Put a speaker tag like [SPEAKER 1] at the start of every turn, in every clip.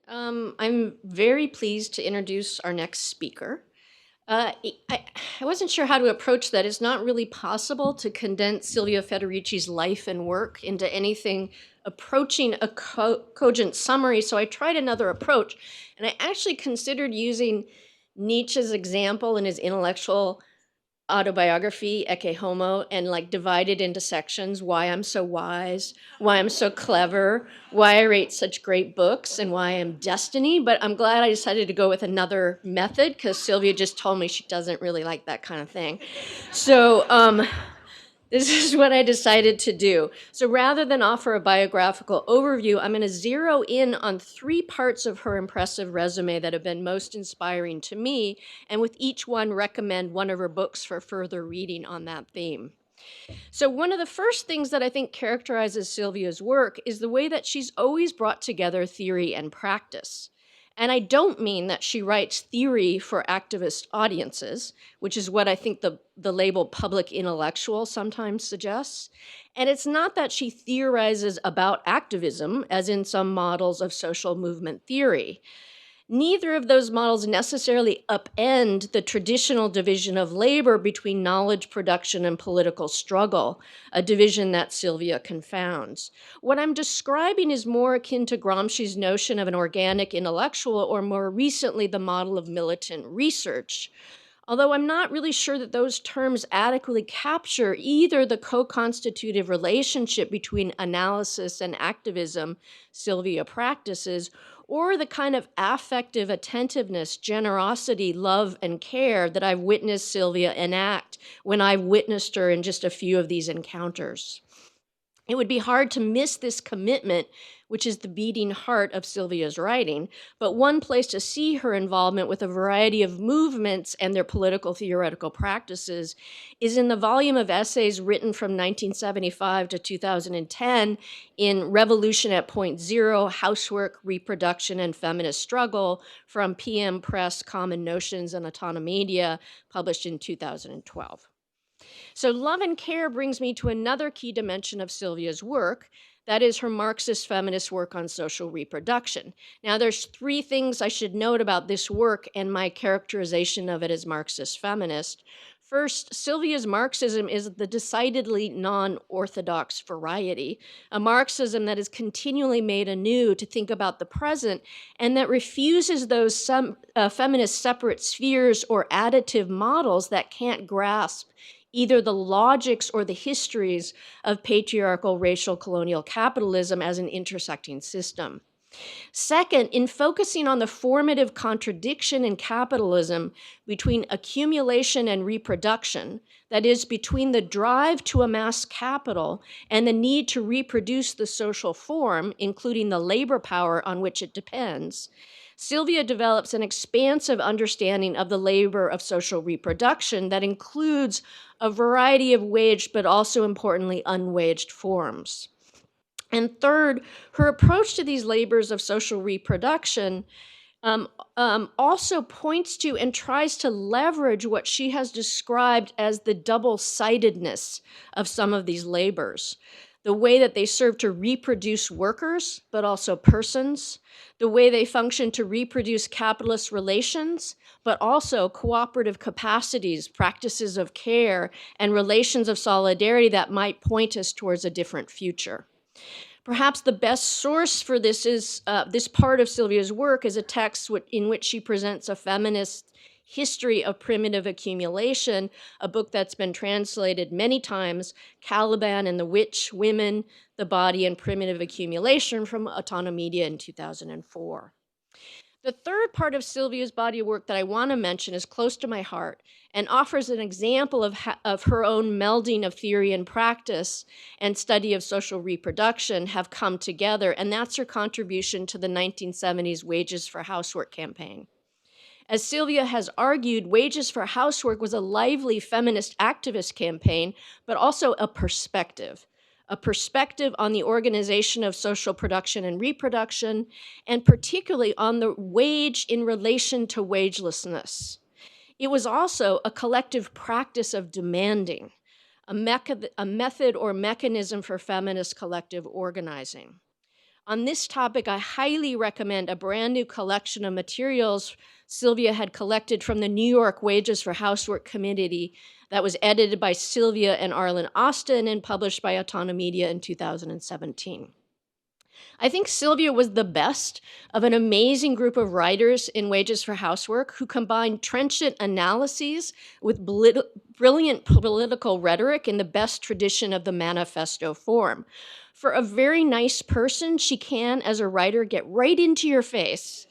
[SPEAKER 1] I'm very pleased to introduce our next speaker. I wasn't sure how to approach that. It's not really possible to condense Silvia Federici's life and work into anything approaching a cogent summary, so I tried another approach. And I actually considered using Nietzsche's example in his intellectual autobiography, Ecce Homo, and like divide it into sections: why I'm so wise, why I'm so clever, why I write such great books, and why I'm destiny. But I'm glad I decided to go with another method because Sylvia just told me she doesn't really like that kind of thing. So this is what I decided to do. So rather than offer a biographical overview, I'm going to zero in on 3 parts of her impressive resume that have been most inspiring to me, and with each one recommend one of her books for further reading on that theme. So one of the first things that I think characterizes Sylvia's work is the way that she's always brought together theory and practice. And I don't mean that she writes theory for activist audiences, which is what I think the label public intellectual sometimes suggests. And it's not that she theorizes about activism, as in some models of social movement theory. Neither of those models necessarily upend the traditional division of labor between knowledge production and political struggle, a division that Sylvia confounds. What I'm describing is more akin to Gramsci's notion of an organic intellectual, or more recently, the model of militant research. Although I'm not really sure that those terms adequately capture either the co-constitutive relationship between analysis and activism Sylvia practices, or the kind of affective attentiveness, generosity, love, and care that I've witnessed Sylvia enact when I've witnessed her in just a few of these encounters. It would be hard to miss this commitment, which is the beating heart of Sylvia's writing, but one place to see her involvement with a variety of movements and their political theoretical practices is in the volume of essays written from 1975 to 2010 in Revolution at Point Zero, Housework, Reproduction, and Feminist Struggle from PM Press, Common Notions, and Autonomedia, published in 2012. So love and care brings me to another key dimension of Sylvia's work, that is her Marxist feminist work on social reproduction. Now there's 3 things I should note about this work and my characterization of it as Marxist feminist. First, Sylvia's Marxism is the decidedly non-orthodox variety, a Marxism that is continually made anew to think about the present and that refuses those feminist separate spheres or additive models that can't grasp either the logics or the histories of patriarchal racial colonial capitalism as an intersecting system. Second, in focusing on the formative contradiction in capitalism between accumulation and reproduction, that is, between the drive to amass capital and the need to reproduce the social form, including the labor power on which it depends, Sylvia develops an expansive understanding of the labor of social reproduction that includes a variety of waged but also importantly unwaged forms. And third, her approach to these labors of social reproduction also points to and tries to leverage what she has described as the double-sidedness of some of these labors. The way that they serve to reproduce workers, but also persons, the way they function to reproduce capitalist relations, but also cooperative capacities, practices of care, and relations of solidarity that might point us towards a different future. Perhaps the best source for this is this part of Sylvia's work is a text in which she presents a feminist history of primitive accumulation, a book that's been translated many times, Caliban and the Witch, Women, the Body, and Primitive Accumulation from Autonomedia in 2004. The third part of Sylvia's body of work that I want to mention is close to my heart and offers an example of her own melding of theory and practice and study of social reproduction have come together, and that's her contribution to the 1970s Wages for Housework campaign. As Sylvia has argued, Wages for Housework was a lively feminist activist campaign, but also a perspective on the organization of social production and reproduction, and particularly on the wage in relation to wagelessness. It was also a collective practice of demanding, a method or mechanism for feminist collective organizing. On this topic, I highly recommend a brand new collection of materials Silvia had collected from the New York Wages for Housework Committee that was edited by Silvia and Arlen Austin and published by Autonomedia in 2017. I think Silvia was the best of an amazing group of writers in Wages for Housework who combined trenchant analyses with brilliant political rhetoric in the best tradition of the manifesto form. For a very nice person, she can, as a writer, get right into your face.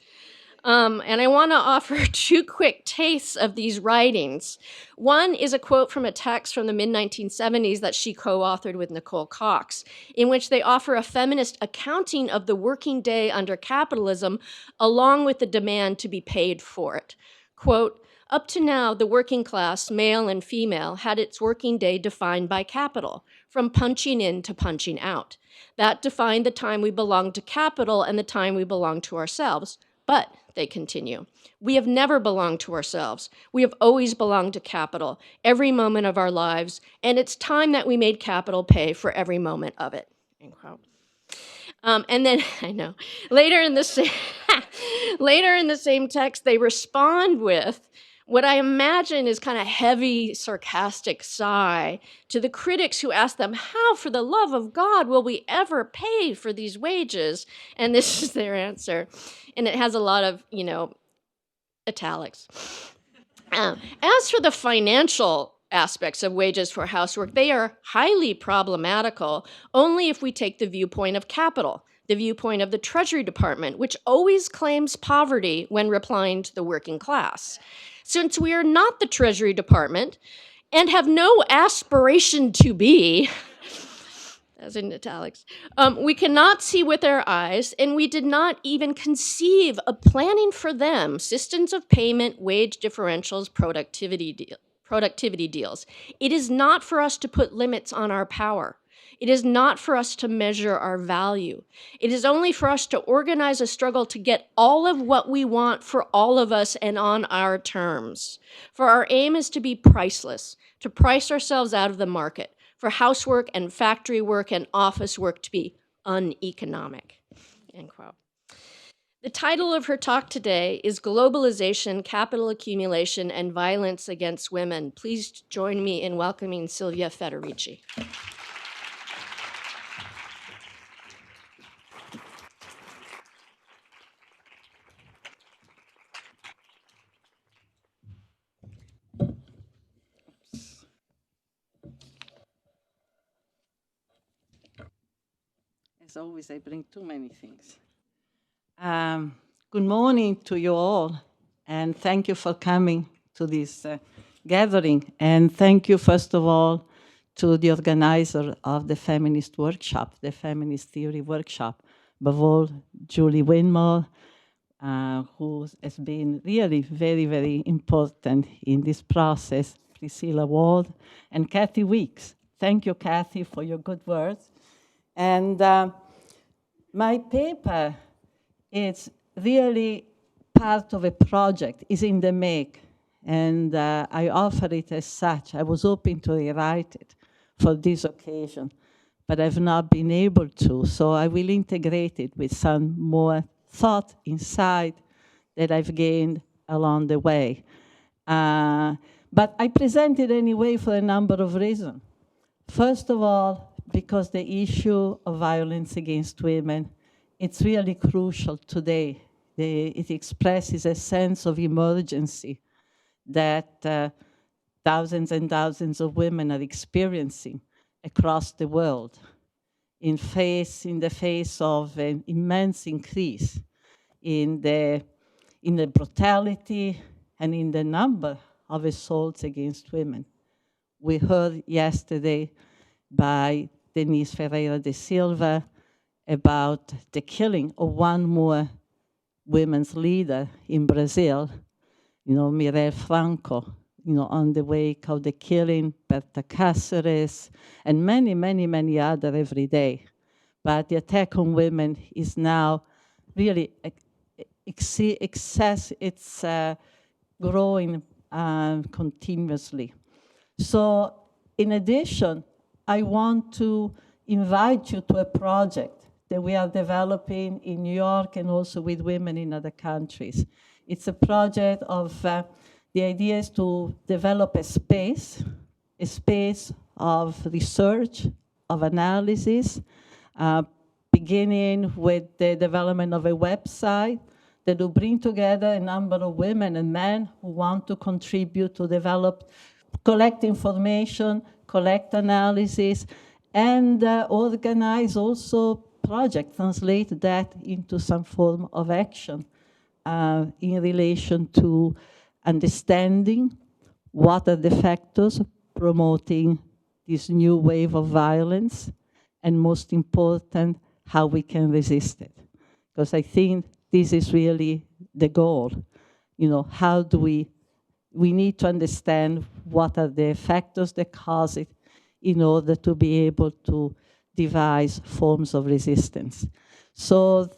[SPEAKER 1] And I want to offer 2 quick tastes of these writings. One is a quote from a text from the mid-1970s that she co-authored with Nicole Cox, in which they offer a feminist accounting of the working day under capitalism, along with the demand to be paid for it. Quote, "Up to now, the working class, male and female, had its working day defined by capital, from punching in to punching out. That defined the time we belonged to capital and the time we belonged to ourselves. But," they continue, "we have never belonged to ourselves. We have always belonged to capital, every moment of our lives, and it's time that we made capital pay for every moment of it." End quote. And then, I know, later in the same text, they respond with what I imagine is kind of heavy, sarcastic sigh to the critics who ask them, "How, for the love of God, will we ever pay for these wages?" And this is their answer. And it has a lot of, italics. As for the financial aspects of Wages for Housework, they are highly problematical only if we take the viewpoint of capital, the viewpoint of the Treasury Department, which always claims poverty when replying to the working class. Since we are not the Treasury Department and have no aspiration to be, as in italics, we cannot see with our eyes, and we did not even conceive of planning for them systems of payment, wage differentials, productivity deals. It is not for us to put limits on our power. It is not for us to measure our value. It is only for us to organize a struggle to get all of what we want for all of us and on our terms. For our aim is to be priceless, to price ourselves out of the market, for housework and factory work and office work to be uneconomic." End quote. The title of her talk today is Globalization, Capital Accumulation, and Violence Against Women. Please join me in welcoming Silvia Federici.
[SPEAKER 2] As always, I bring too many things. Good morning to you all, and thank you for coming to this gathering. And thank you, first of all, to the organizer of the Feminist workshop, the Feminist Theory workshop, above all, Julie Winmore, who has been really very, very important in this process, Priscilla Ward, and Kathi Weeks. Thank you, Kathi, for your good words. And my paper is really part of a project, is in the make, and I offer it as such. I was hoping to rewrite it for this occasion, but I've not been able to, so I will integrate it with some more thought inside that I've gained along the way. But I present it anyway for a number of reasons. First of all, because the issue of violence against women, it's really crucial today. It expresses a sense of emergency that thousands and thousands of women are experiencing across the world in the face of an immense increase in the brutality and in the number of assaults against women. We heard yesterday by Denise Ferreira de Silva about the killing of one more women's leader in Brazil, Mirelle Franco, on the wake of the killing, Berta Cáceres, and many, many, many other every day. But the attack on women is now really it's growing continuously. So in addition, I want to invite you to a project that we are developing in New York and also with women in other countries. It's a project of, the idea is to develop a space of research, of analysis, beginning with the development of a website that will bring together a number of women and men who want to contribute to develop, collect information, collect analysis, and organize also projects, translate that into some form of action in relation to understanding what are the factors promoting this new wave of violence, and most important, how we can resist it. Because I think this is really the goal. You know, how do we need to understand what are the factors that cause it in order to be able to devise forms of resistance. So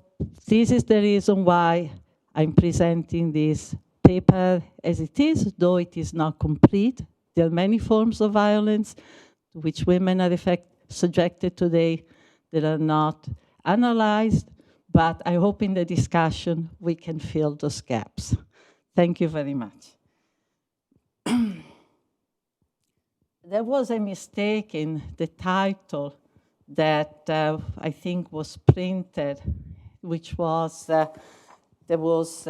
[SPEAKER 2] this is the reason why I'm presenting this paper as it is, though it is not complete. There are many forms of violence to which women are subjected today that are not analyzed, but I hope in the discussion we can fill those gaps. Thank you very much. There was a mistake in the title that I think was printed, which was, there was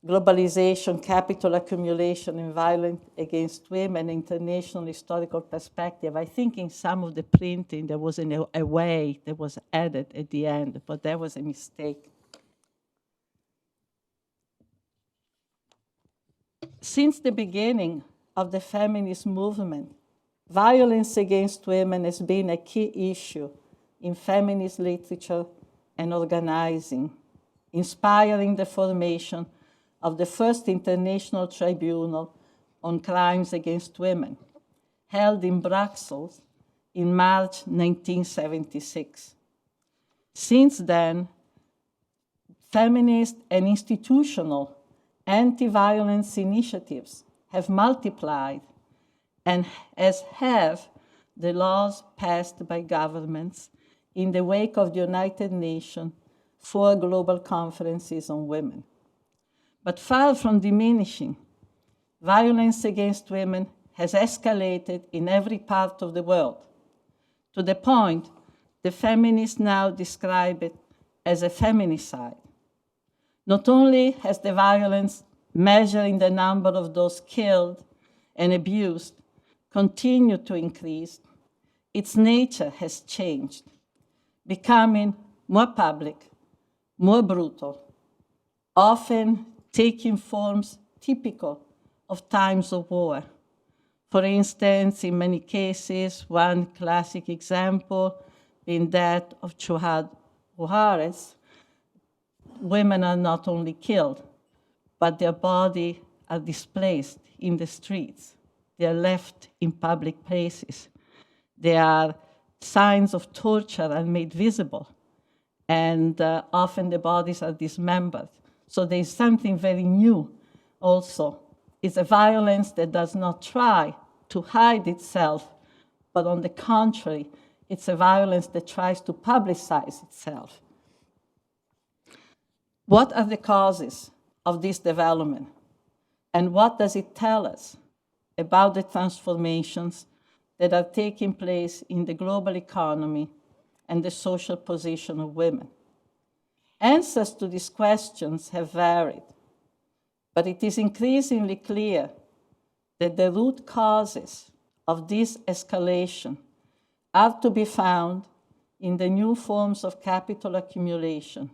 [SPEAKER 2] globalization, capital accumulation, and violence against women, international historical perspective. I think in some of the printing there was a way that was added at the end, but that was a mistake. Since the beginning of the feminist movement, violence against women has been a key issue in feminist literature and organizing, inspiring the formation of the first International Tribunal on Crimes Against Women, held in Brussels in March 1976. Since then, feminist and institutional anti-violence initiatives have multiplied, and as have the laws passed by governments in the wake of the United Nations 4 global conferences on women. But far from diminishing, violence against women has escalated in every part of the world, to the point the feminists now describe it as a feminicide. Not only has the violence measuring the number of those killed and abused continued to increase, its nature has changed, becoming more public, more brutal, often taking forms typical of times of war. For instance, in many cases, one classic example being that of Chuhad Buhares, women are not only killed, but their bodies are displaced in the streets. They are left in public places. There are signs of torture are made visible, and often the bodies are dismembered. So there's something very new also. It's a violence that does not try to hide itself, but on the contrary, it's a violence that tries to publicize itself. What are the causes of this development? And what does it tell us about the transformations that are taking place in the global economy and the social position of women? Answers to these questions have varied, but it is increasingly clear that the root causes of this escalation are to be found in the new forms of capital accumulation,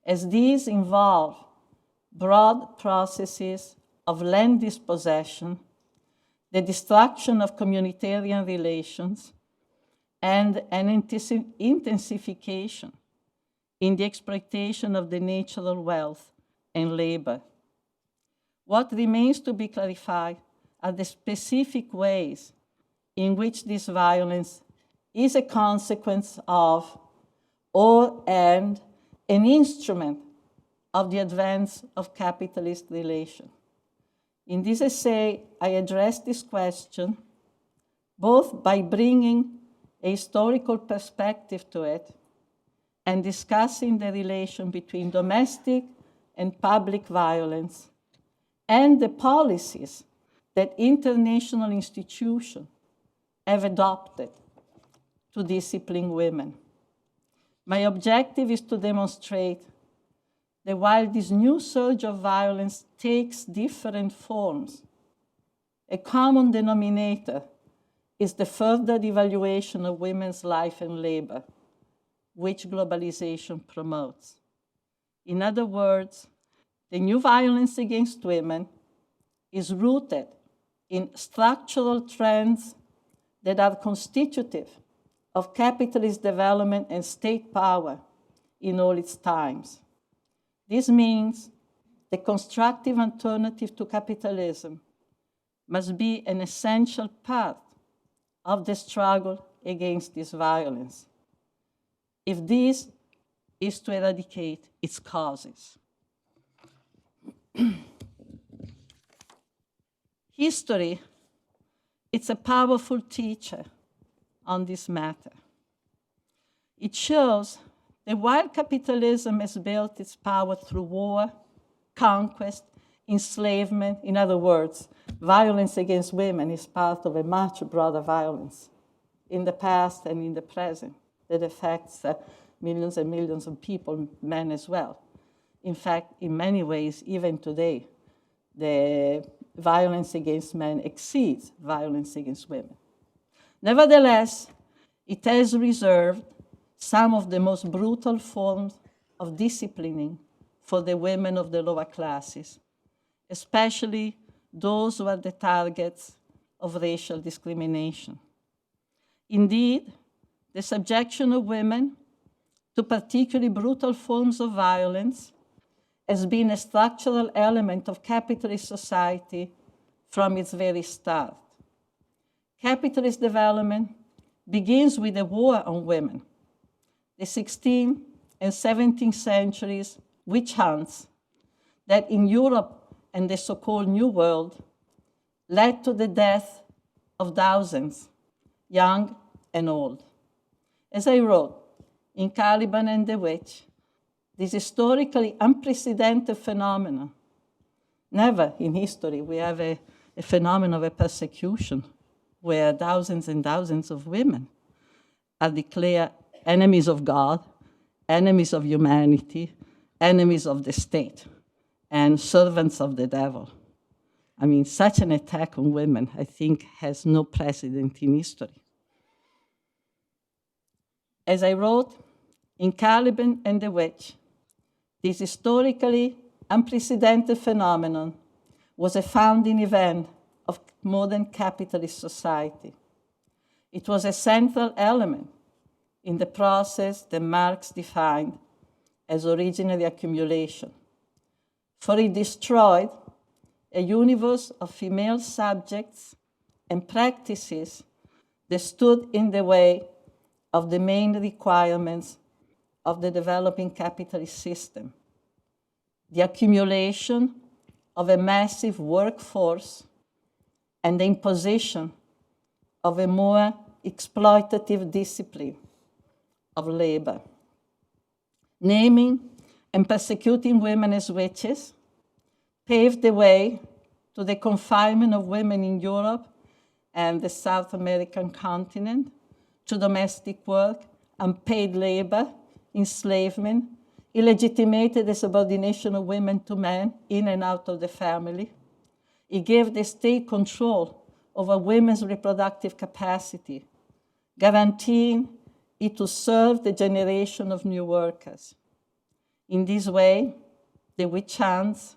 [SPEAKER 2] as these involve broad processes of land dispossession, the destruction of communitarian relations, and an intensification in the exploitation of the natural wealth and labor. What remains to be clarified are the specific ways in which this violence is a consequence of and an instrument of the advance of capitalist relations. In this essay, I address this question both by bringing a historical perspective to it and discussing the relation between domestic and public violence and the policies that international institutions have adopted to discipline women. My objective is to demonstrate that while this new surge of violence takes different forms, a common denominator is the further devaluation of women's life and labor, which globalization promotes. In other words, the new violence against women is rooted in structural trends that are constitutive of capitalist development and state power in all its times. This means the constructive alternative to capitalism must be an essential part of the struggle against this violence, if this is to eradicate its causes. History, it's a powerful teacher on this matter. It shows that while capitalism has built its power through war, conquest, enslavement, in other words, violence against women is part of a much broader violence in the past and in the present that affects millions and millions of people, men as well. In fact, in many ways, even today, the violence against men exceeds violence against women. Nevertheless, it has reserved some of the most brutal forms of disciplining for the women of the lower classes, especially those who are the targets of racial discrimination. Indeed, the subjection of women to particularly brutal forms of violence has been a structural element of capitalist society from its very start. Capitalist development begins with a war on women. The 16th and 17th centuries witch hunts that in Europe and the so-called New World led to the death of thousands, young and old. As I wrote in Caliban and the Witch, this historically unprecedented phenomenon, never in history we have a phenomenon of a persecution where thousands and thousands of women are declared enemies of God, enemies of humanity, enemies of the state, and servants of the devil. I mean, such an attack on women, I think, has no precedent in history. As I wrote in Caliban and the Witch, this historically unprecedented phenomenon was a founding event of modern capitalist society. It was a central element in the process that Marx defined as originary accumulation, for it destroyed a universe of female subjects and practices that stood in the way of the main requirements of the developing capitalist system: the accumulation of a massive workforce and the imposition of a more exploitative discipline of labor. Naming and persecuting women as witches paved the way to the confinement of women in Europe and the South American continent, to domestic work, unpaid labor, enslavement, illegitimated the subordination of women to men in and out of the family. It gave the state control over women's reproductive capacity, guaranteeing it to serve the generation of new workers. In this way, the witch hunts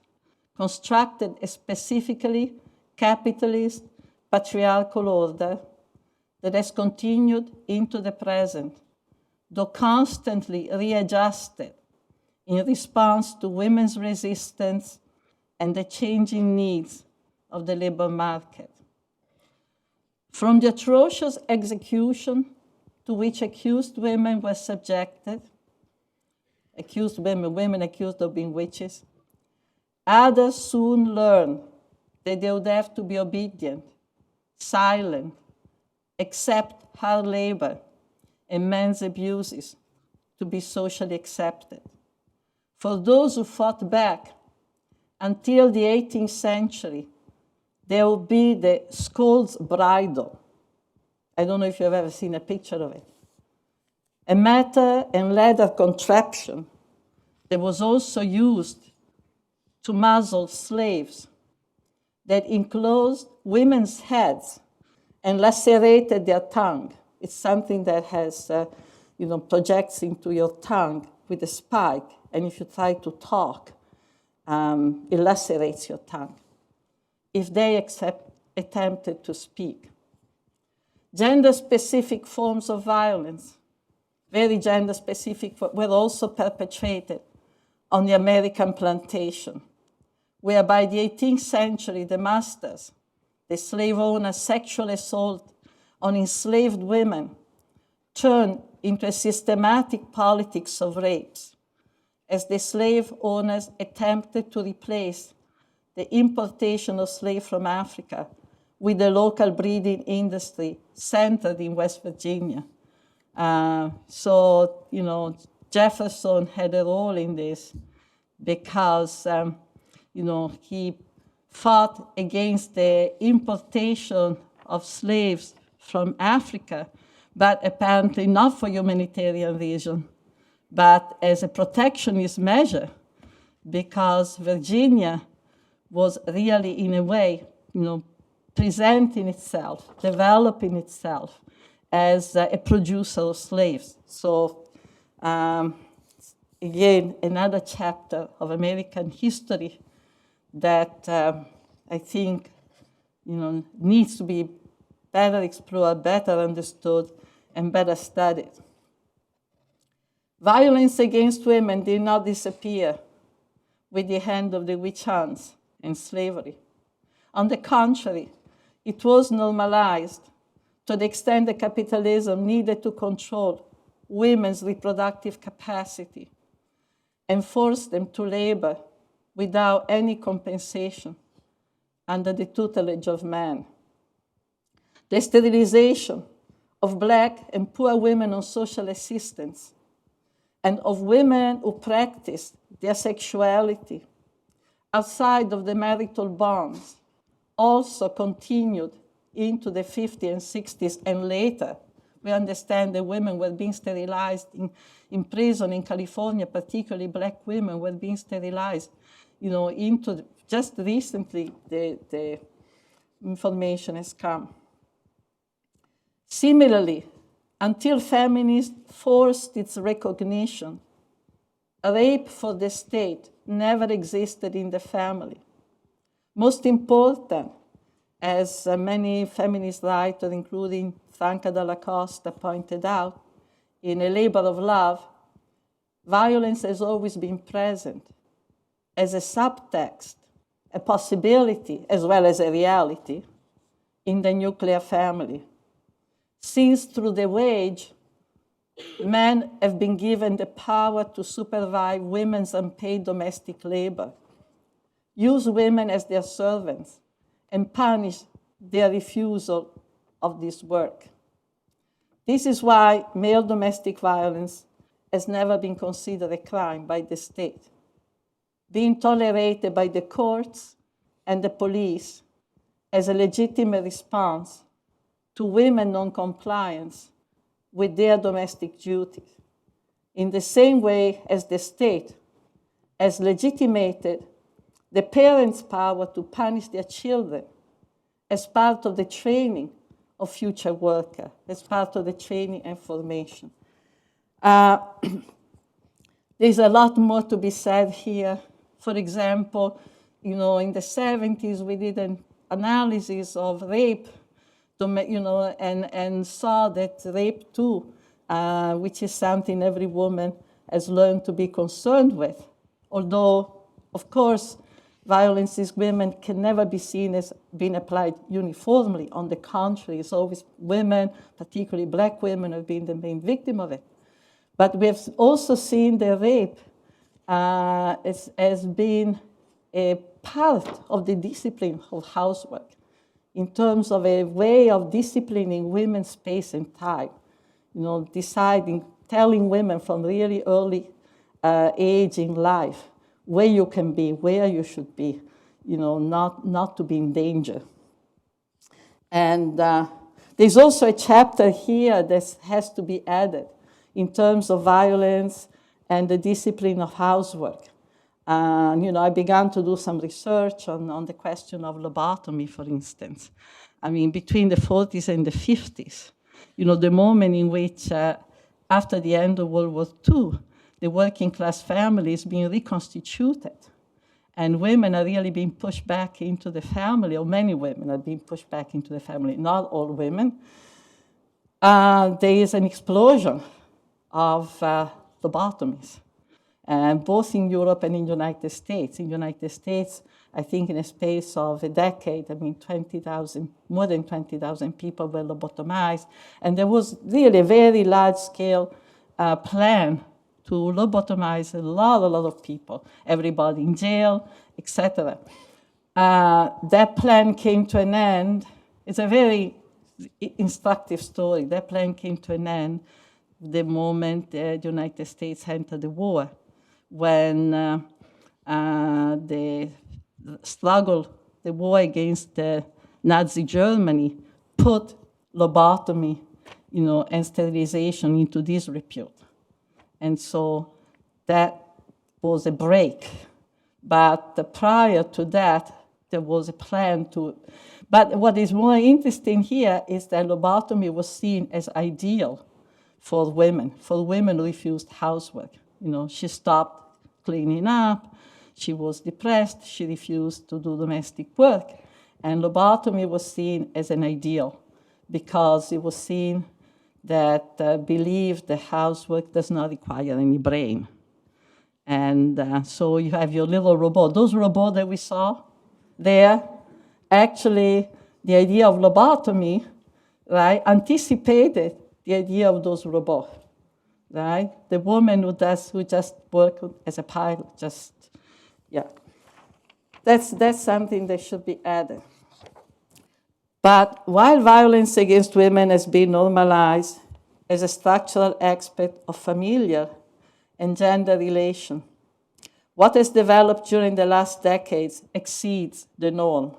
[SPEAKER 2] constructed a specifically capitalist patriarchal order that has continued into the present, though constantly readjusted in response to women's resistance and the changing needs of the labor market. From the atrocious execution to which accused women were subjected, women accused of being witches, others soon learned that they would have to be obedient, silent, accept hard labor and men's abuses to be socially accepted. For those who fought back until the 18th century, there will be the skull's bridle. I don't know if you've ever seen a picture of it. A metal and leather contraption that was also used to muzzle slaves, that enclosed women's heads and lacerated their tongue. It's something that has, projects into your tongue with a spike, and if you try to talk, it lacerates your tongue. If they attempted to speak. Gender-specific forms of violence, very gender-specific, were also perpetrated on the American plantation, where by the 18th century, the masters, the slave owners' sexual assault on enslaved women turned into a systematic politics of rapes, as the slave owners attempted to replace the importation of slaves from Africa with the local breeding industry centered in West Virginia. Jefferson had a role in this because, he fought against the importation of slaves from Africa, but apparently not for humanitarian reason, but as a protectionist measure, because Virginia was really, in a way, presenting itself, developing itself as a producer of slaves. So, again, another chapter of American history that I think, needs to be better explored, better understood, and better studied. Violence against women did not disappear with the end of the witch hunts and slavery. On the contrary, it was normalized to the extent that capitalism needed to control women's reproductive capacity and force them to labor without any compensation under the tutelage of men. The sterilization of Black and poor women on social assistance and of women who practiced their sexuality outside of the marital bonds also continued into the 50s and 60s and later. We understand that women were being sterilized in prison in California, particularly Black women were being sterilized, just recently the information has come. Similarly, until feminists forced its recognition, rape for the state never existed in the family. Most important, as many feminist writers, including Franca Dalla Costa, pointed out, in A Labor of Love, violence has always been present as a subtext, a possibility, as well as a reality, in the nuclear family. Since through the wage, men have been given the power to supervise women's unpaid domestic labor, use women as their servants, and punish their refusal of this work. This is why male domestic violence has never been considered a crime by the state, being tolerated by the courts and the police as a legitimate response to women's non-compliance with their domestic duties, in the same way as the state has legitimated the parents' power to punish their children as part of the training of future workers, as part of the training and formation. There's a lot more to be said here. For example, in the 70s, we did an analysis of rape, and saw that rape too, which is something every woman has learned to be concerned with. Although, of course, violence against women can never be seen as being applied uniformly. On the contrary, it's always women, particularly Black women, have been the main victim of it. But we have also seen the rape as being a part of the discipline of housework, in terms of a way of disciplining women's space and time, deciding, telling women from really early age in life where you can be, where you should be, not to be in danger. And there's also a chapter here that has to be added in terms of violence and the discipline of housework. I began to do some research on the question of lobotomy, for instance. I mean, between the 40s and the 50s, the moment in which, after the end of World War II, the working class family is being reconstituted, and women are really being pushed back into the family, or many women are being pushed back into the family, not all women. There is an explosion of lobotomies, both in Europe and in the United States. In the United States, I think in a space of a decade, more than 20,000 people were lobotomized. And there was really a very large-scale plan to lobotomize a lot of people, everybody in jail, etc. That plan came to an end. It's a very instructive story. That plan came to an end the moment the United States entered the war, when the war against Nazi Germany put lobotomy, and sterilization into disrepute. And so that was a break. But prior to that, there was a plan to. But what is more interesting here is that lobotomy was seen as ideal for women who refused housework. She stopped cleaning up, she was depressed, she refused to do domestic work. And lobotomy was seen as an ideal because it was seen that believed that housework does not require any brain. And so you have your little robot. Those robots that we saw there, actually, the idea of lobotomy, right, anticipated the idea of those robots, right? The woman who just works as a pilot, That's something that should be added. But while violence against women has been normalized as a structural aspect of familial and gender relation, what has developed during the last decades exceeds the norm.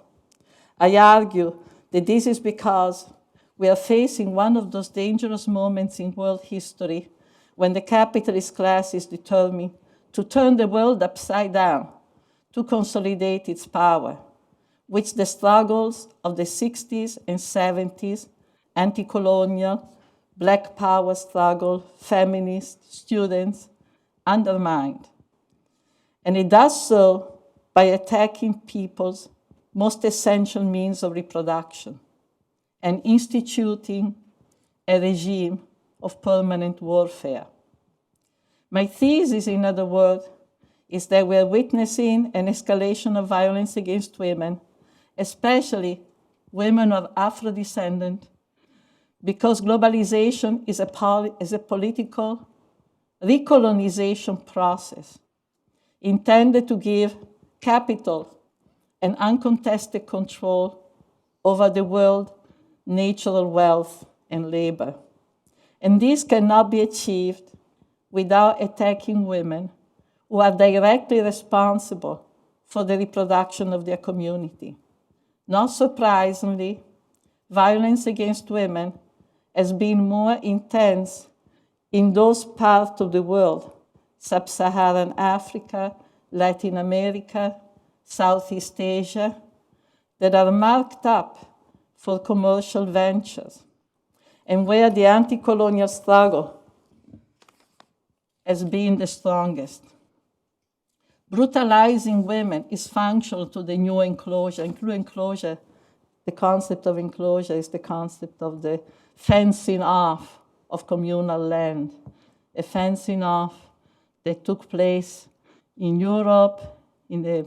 [SPEAKER 2] I argue that this is because we are facing one of those dangerous moments in world history when the capitalist class is determined to turn the world upside down, to consolidate its power, which the struggles of the 60s and 70s, anti-colonial, Black power struggle, feminist, students, undermined. And it does so by attacking people's most essential means of reproduction and instituting a regime of permanent warfare. My thesis, in other words, is that we're witnessing an escalation of violence against women, especially women of Afro-descendant, because globalization is a political recolonization process intended to give capital and uncontested control over the world, natural wealth, and labor. And this cannot be achieved without attacking women who are directly responsible for the reproduction of their community. Not surprisingly, violence against women has been more intense in those parts of the world, Sub-Saharan Africa, Latin America, Southeast Asia, that are marked up for commercial ventures, and where the anti-colonial struggle has been the strongest. Brutalizing women is functional to the new enclosure. Enclosure, the concept of enclosure is the concept of the fencing off of communal land, a fencing off that took place in Europe in the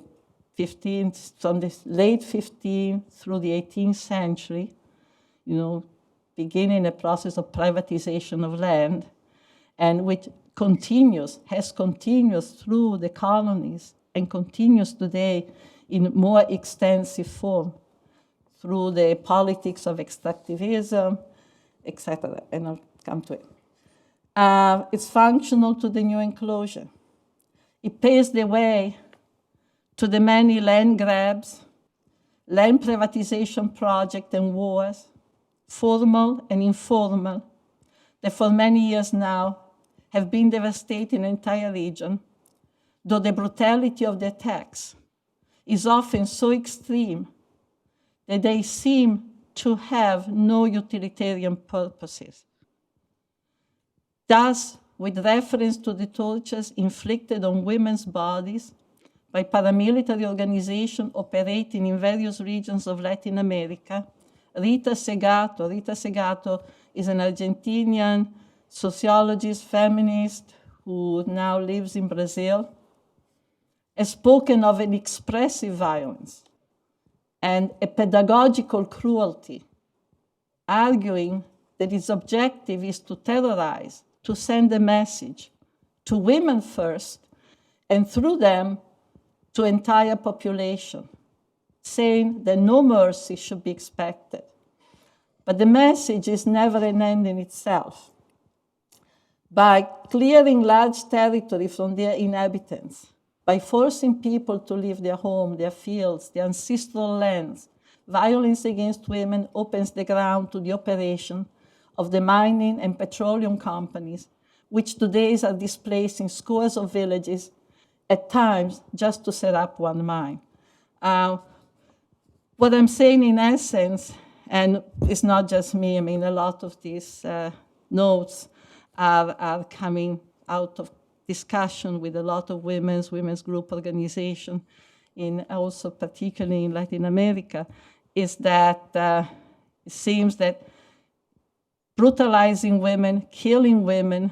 [SPEAKER 2] 15th, from the late 15th through the 18th century, beginning a process of privatization of land, and which has continued through the colonies and continues today in more extensive form through the politics of extractivism, etc. And I'll come to it. It's functional to the new enclosure. It paves the way to the many land grabs, land privatization projects and wars, formal and informal, that for many years now have been devastating the entire region, though the brutality of the attacks is often so extreme that they seem to have no utilitarian purposes. Thus, with reference to the tortures inflicted on women's bodies by paramilitary organizations operating in various regions of Latin America, Rita Segato is an Argentinian sociologist, feminist, who now lives in Brazil, has spoken of an expressive violence and a pedagogical cruelty, arguing that its objective is to terrorize, to send a message to women first, and through them to entire population, saying that no mercy should be expected. But the message is never an end in itself. By clearing large territory from their inhabitants, by forcing people to leave their home, their fields, their ancestral lands, violence against women opens the ground to the operation of the mining and petroleum companies, which today are displacing scores of villages, at times just to set up one mine. What I'm saying in essence, and it's not just me, I mean, a lot of these notes are coming out of discussion with a lot of women's group organization, also particularly in Latin America, is that it seems that brutalizing women, killing women,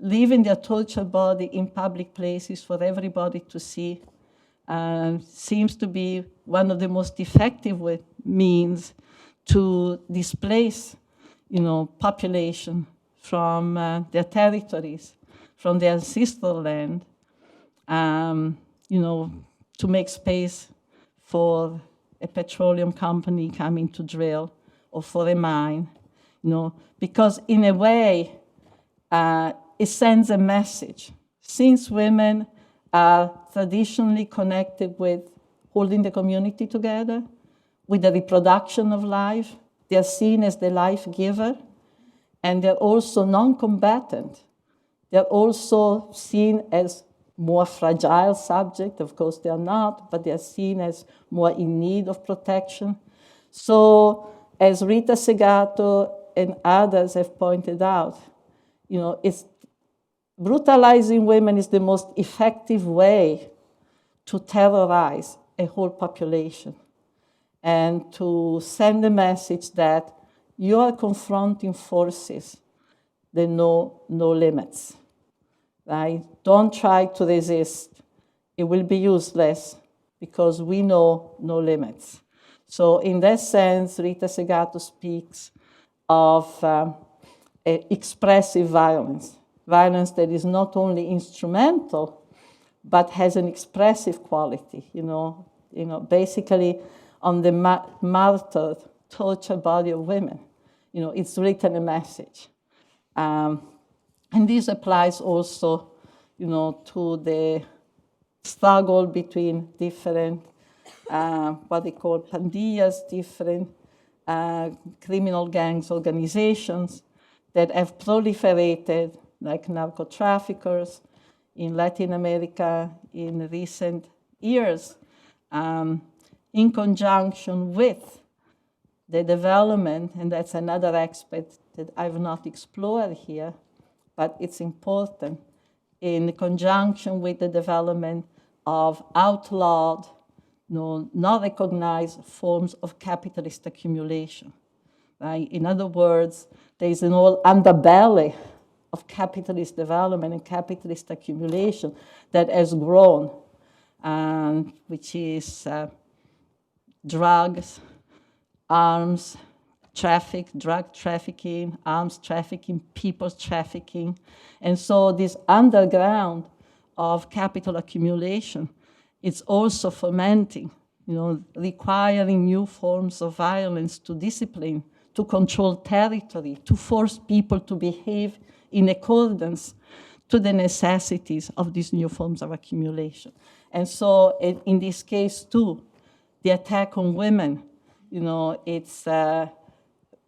[SPEAKER 2] leaving their tortured body in public places for everybody to see, seems to be one of the most effective means to displace, population from their territories, from their ancestral land, to make space for a petroleum company coming to drill or for a mine, because in a way, it sends a message. Since women are traditionally connected with holding the community together, with the reproduction of life, they're seen as the life giver, and they're also non-combatant. They're also seen as more fragile subject. Of course, they're not, but they're seen as more in need of protection. So, as Rita Segato and others have pointed out, it's brutalizing women is the most effective way to terrorize a whole population and to send a message that you are confronting forces that know no limits, right? Don't try to resist. It will be useless because we know no limits. So in that sense, Rita Segato speaks of expressive violence, violence that is not only instrumental, but has an expressive quality, basically on the martyred, tortured body of women. It's written a message. And this applies also, to the struggle between different, what they call pandillas, different criminal gangs, organizations that have proliferated, like narco-traffickers in Latin America in recent years, in conjunction with the development, and that's another aspect that I've not explored here, but it's important, in conjunction with the development of outlawed, not recognized forms of capitalist accumulation. Right? In other words, there is an whole underbelly of capitalist development and capitalist accumulation that has grown, which is drugs, arms, drug trafficking, arms trafficking, people trafficking. And so this underground of capital accumulation, it's also fermenting, requiring new forms of violence to discipline, to control territory, to force people to behave in accordance to the necessities of these new forms of accumulation. And so in this case too, the attack on women, it's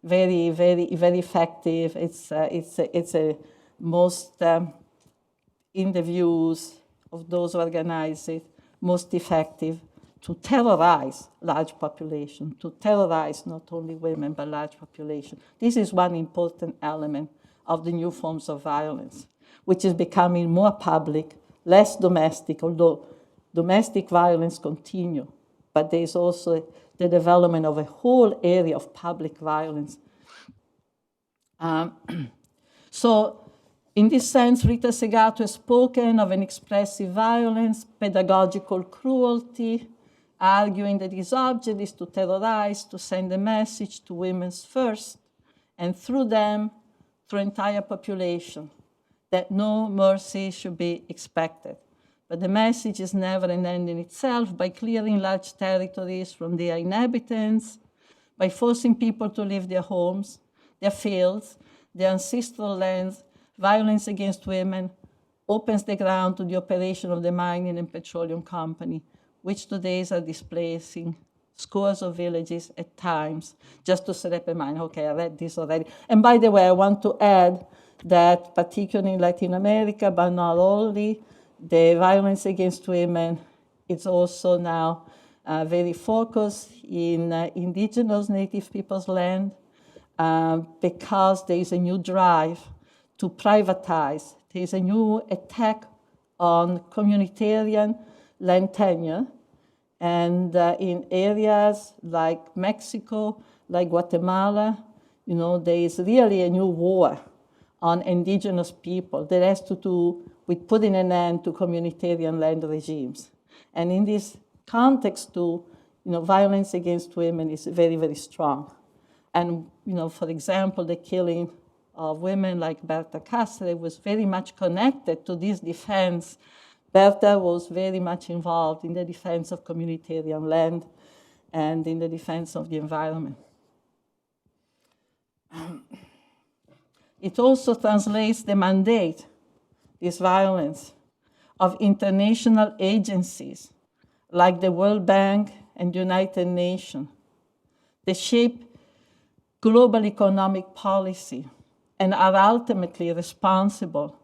[SPEAKER 2] very, very, very effective. It's a most, in the views of those who organize it, most effective to terrorize large population, to terrorize not only women, but large population. This is one important element of the new forms of violence, which is becoming more public, less domestic, although domestic violence continue. But there is also the development of a whole area of public violence. So in this sense, Rita Segato has spoken of an expressive violence, pedagogical cruelty, arguing that his object is to terrorize, to send a message to women first, and through them, through entire population, that no mercy should be expected. But the message is never an end in itself. By clearing large territories from their inhabitants, by forcing people to leave their homes, their fields, their ancestral lands, violence against women opens the ground to the operation of the mining and petroleum company, which today are displacing scores of villages at times, just to set up a mine. Okay, I read this already. And by the way, I want to add that particularly in Latin America, but not only, the violence against women is also now very focused in indigenous native people's land because there is a new drive to privatize. There is a new attack on communitarian land tenure. And in areas like Mexico, like Guatemala, there is really a new war on indigenous people that has to do with putting an end to communitarian land regimes. And in this context too, violence against women is very, very strong. And, for example, the killing of women like Berta Cáceres was very much connected to this defense. Berta was very much involved in the defense of communitarian land and in the defense of the environment. It also translates the mandate, this violence, of international agencies like the World Bank and United Nations that shape global economic policy and are ultimately responsible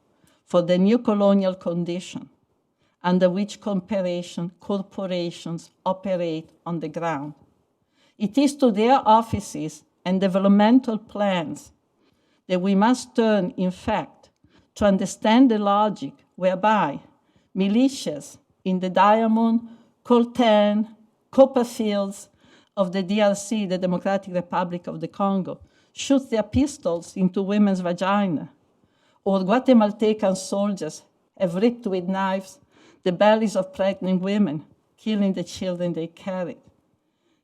[SPEAKER 2] for the new colonial condition under which corporations operate on the ground. It is to their offices and developmental plans that we must turn, in fact, to understand the logic whereby militias in the diamond, coltan, copper fields of the DRC, the Democratic Republic of the Congo, shoot their pistols into women's vagina, or Guatemaltecan soldiers have ripped with knives the bellies of pregnant women, killing the children they carried.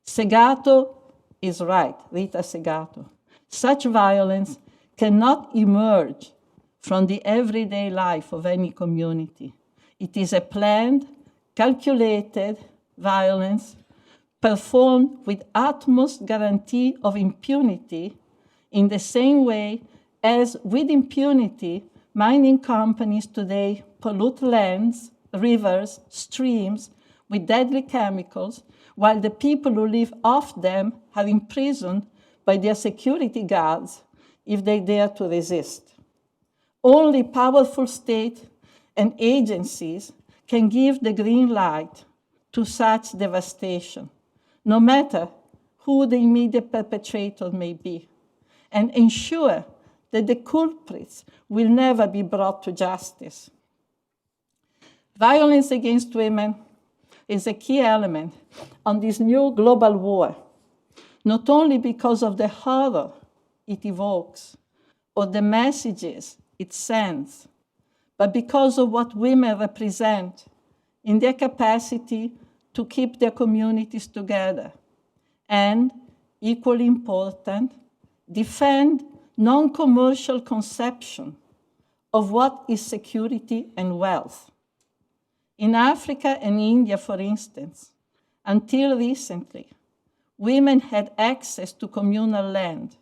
[SPEAKER 2] Segato is right, Rita Segato. Such violence cannot emerge from the everyday life of any community. It is a planned, calculated violence performed with utmost guarantee of impunity in the same way as with impunity, mining companies today pollute lands, rivers, streams with deadly chemicals, while the people who live off them are imprisoned by their security guards if they dare to resist. Only powerful states and agencies can give the green light to such devastation, no matter who the immediate perpetrator may be, and ensure that the culprits will never be brought to justice. Violence against women is a key element on this new global war, not only because of the horror it evokes or the messages it sends, but because of what women represent in their capacity to keep their communities together and, equally important, defend non-commercial conception of what is security and wealth. In Africa and India, for instance, until recently, women had access to communal land,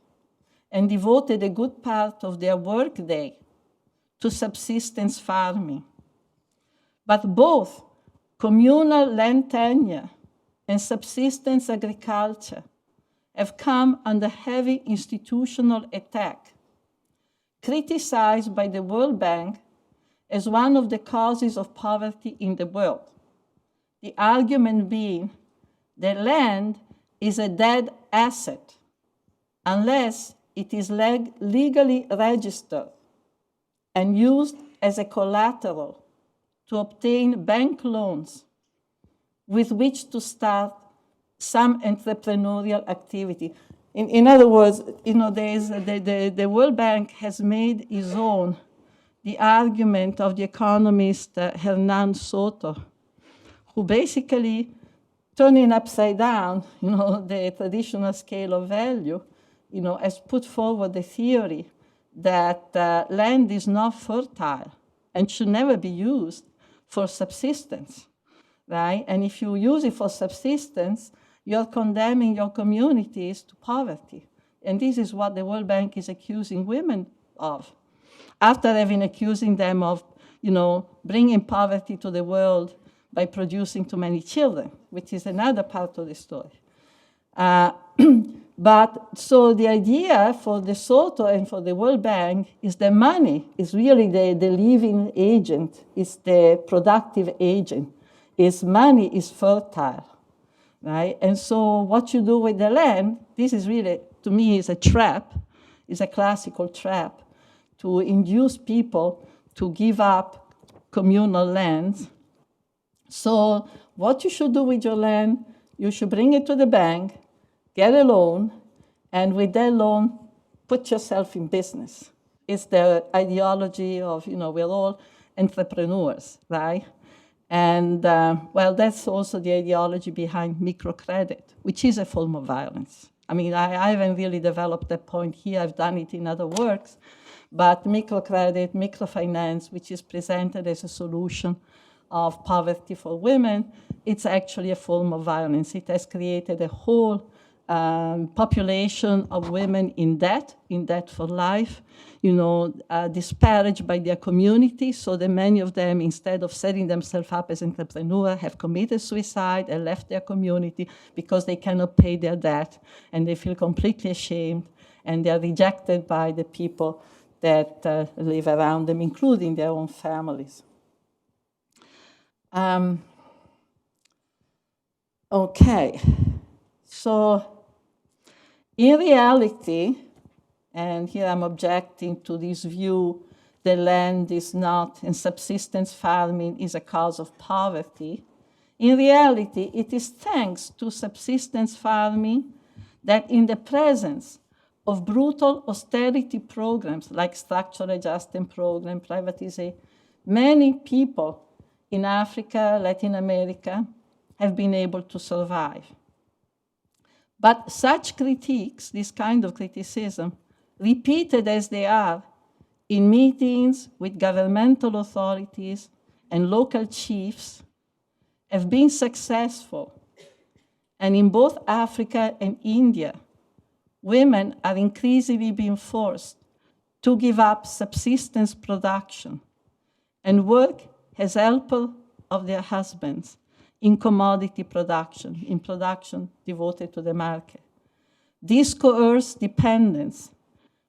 [SPEAKER 2] and devoted a good part of their workday to subsistence farming. But both communal land tenure and subsistence agriculture have come under heavy institutional attack, criticized by the World Bank as one of the causes of poverty in the world. The argument being that land is a dead asset unless it is legally registered and used as a collateral to obtain bank loans with which to start some entrepreneurial activity. In other words, the World Bank has made its own the argument of the economist Hernan Soto, who basically turning upside down, the traditional scale of value, has put forward the theory that land is not fertile and should never be used for subsistence, right? And if you use it for subsistence, you're condemning your communities to poverty. And this is what the World Bank is accusing women of, after having accusing them of, bringing poverty to the world by producing too many children, which is another part of the story. But so the idea for the Soto and for the World Bank is that money is really the living agent, is the productive agent, is money is fertile, right? And so what you do with the land, this is really, to me, is a trap, is a classical trap to induce people to give up communal lands. So what you should do with your land, you should bring it to the bank, get a loan, and with that loan, put yourself in business. It's the ideology of, we're all entrepreneurs, right? And, that's also the ideology behind microcredit, which is a form of violence. I mean, I haven't really developed that point here. I've done it in other works. But microcredit, microfinance, which is presented as a solution of poverty for women, it's actually a form of violence. It has created a whole population of women in debt for life, disparaged by their community, so that many of them, instead of setting themselves up as entrepreneurs, have committed suicide and left their community because they cannot pay their debt, and they feel completely ashamed, and they are rejected by the people that live around them, including their own families. Okay, so in reality, and here I'm objecting to this view that land is not, and subsistence farming is a cause of poverty. In reality, it is thanks to subsistence farming that in the presence of brutal austerity programs like structural adjustment program, privatization, many people in Africa, Latin America, have been able to survive. But such critiques, this kind of criticism, repeated as they are in meetings with governmental authorities and local chiefs, have been successful. And in both Africa and India, women are increasingly being forced to give up subsistence production and work as helpers of their husbands in commodity production, in production devoted to the market. This coerced dependence,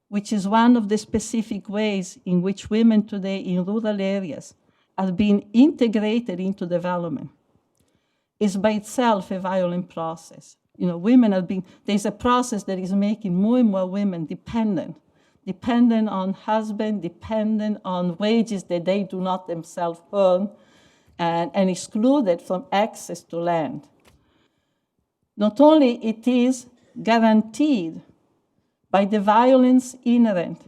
[SPEAKER 2] which is one of the specific ways in which women today in rural areas are being integrated into development, is by itself a violent process. Women are there's a process that is making more and more women dependent on husband, dependent on wages that they do not themselves earn, and excluded from access to land. Not only it is guaranteed by the violence inherent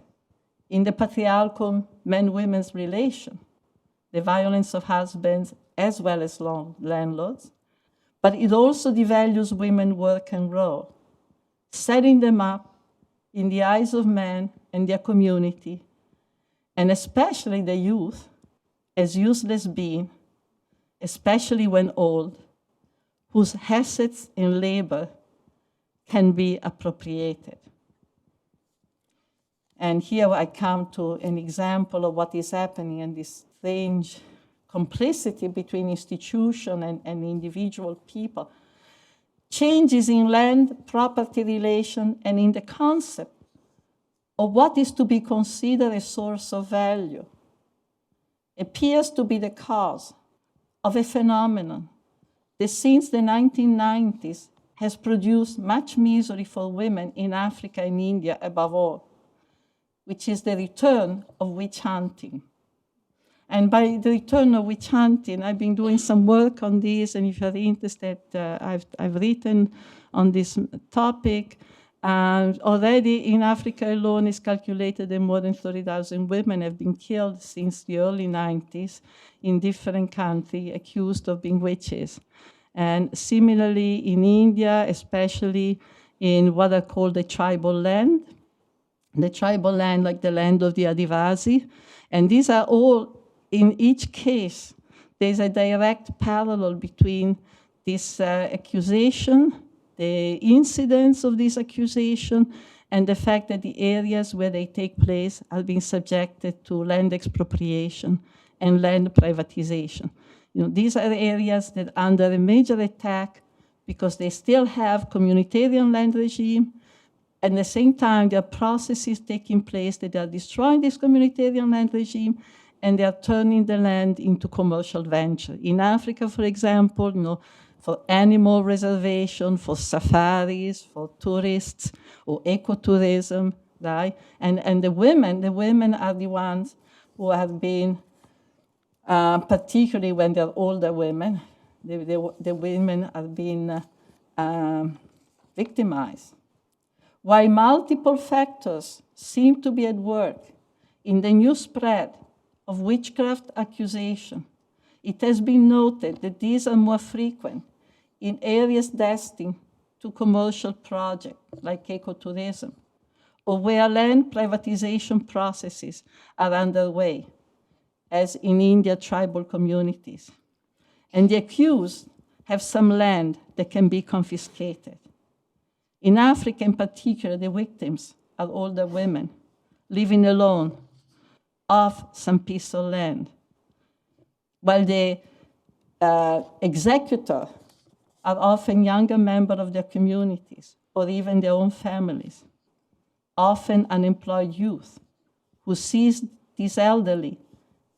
[SPEAKER 2] in the patriarchal man-women's relation, the violence of husbands as well as landlords, but it also devalues women's work and role, setting them up in the eyes of men and their community, and especially the youth, as useless beings, especially when old, whose assets and labor can be appropriated. And here I come to an example of what is happening and this strange complicity between institution and individual people. Changes in land, property relation, and in the concept of what is to be considered a source of value appears to be the cause of a phenomenon that since the 1990s has produced much misery for women in Africa and India above all, which is the return of witch hunting. And by the return of witch hunting, I've been doing some work on this, and if you're interested, I've written on this topic. And already in Africa alone, it's calculated that more than 30,000 women have been killed since the early 90s in different countries, accused of being witches. And similarly, in India, especially in what are called the tribal land, like the land of the Adivasi. And these are all, in each case, there's a direct parallel between this accusation, the incidence of this accusation, and the fact that the areas where they take place are being subjected to land expropriation and land privatization. These are areas that are under a major attack because they still have communitarian land regime. At the same time, there are processes taking place that are destroying this communitarian land regime, and they are turning the land into commercial venture. In Africa, for example, for animal reservation, for safaris, for tourists, or ecotourism, right? And the women are the ones who have been, particularly when they're older women, the women are being victimized. While multiple factors seem to be at work in the new spread of witchcraft accusation, it has been noted that these are more frequent in areas destined to commercial projects like ecotourism, or where land privatization processes are underway, as in India tribal communities. And the accused have some land that can be confiscated. In Africa in particular, the victims are older women living alone off some piece of land, while the executor are often younger members of their communities or even their own families, often unemployed youth who sees these elderly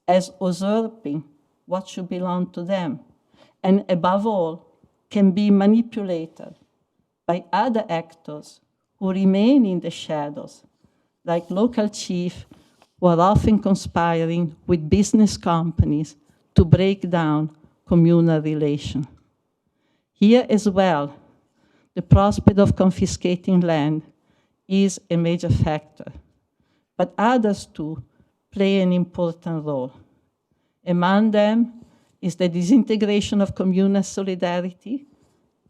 [SPEAKER 2] as usurping what should belong to them, and above all, can be manipulated by other actors who remain in the shadows, like local chiefs who are often conspiring with business companies to break down communal relations. Here as well, the prospect of confiscating land is a major factor, but others too play an important role. Among them is the disintegration of communal solidarity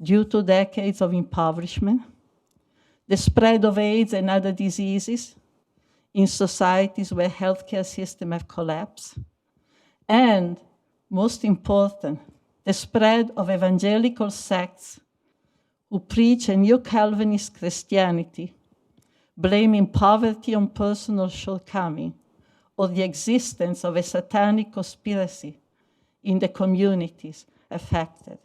[SPEAKER 2] due to decades of impoverishment, the spread of AIDS and other diseases in societies where healthcare systems have collapsed, and, most important, the spread of evangelical sects who preach a new Calvinist Christianity, blaming poverty on personal shortcoming or the existence of a satanic conspiracy in the communities affected.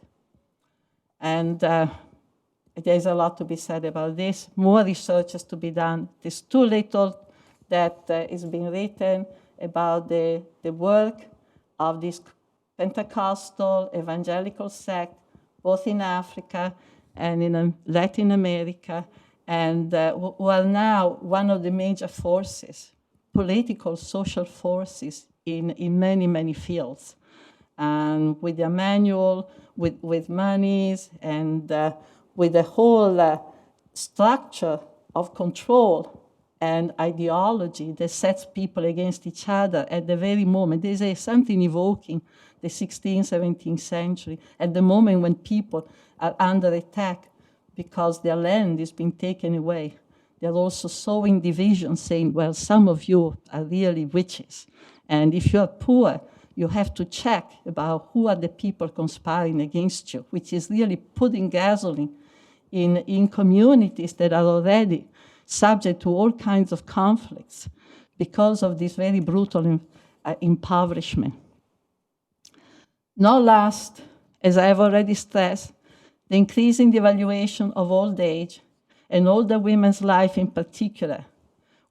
[SPEAKER 2] And there's a lot to be said about this. More research has to be done. There's too little that is being written about the work of this Pentecostal evangelical sect, both in Africa and in Latin America, and who are now one of the major forces, political, social forces in many, many fields. And with their manual, with monies, and with the whole structure of control and ideology that sets people against each other at the very moment. There's something evoking the 16th, 17th century, at the moment when people are under attack because their land is being taken away. They're also sowing division, saying, well, some of you are really witches. And if you're poor, you have to check about who are the people conspiring against you, which is really putting gasoline in communities that are already subject to all kinds of conflicts because of this very brutal impoverishment. Not last, as I have already stressed, the increasing devaluation of old age and older women's life in particular,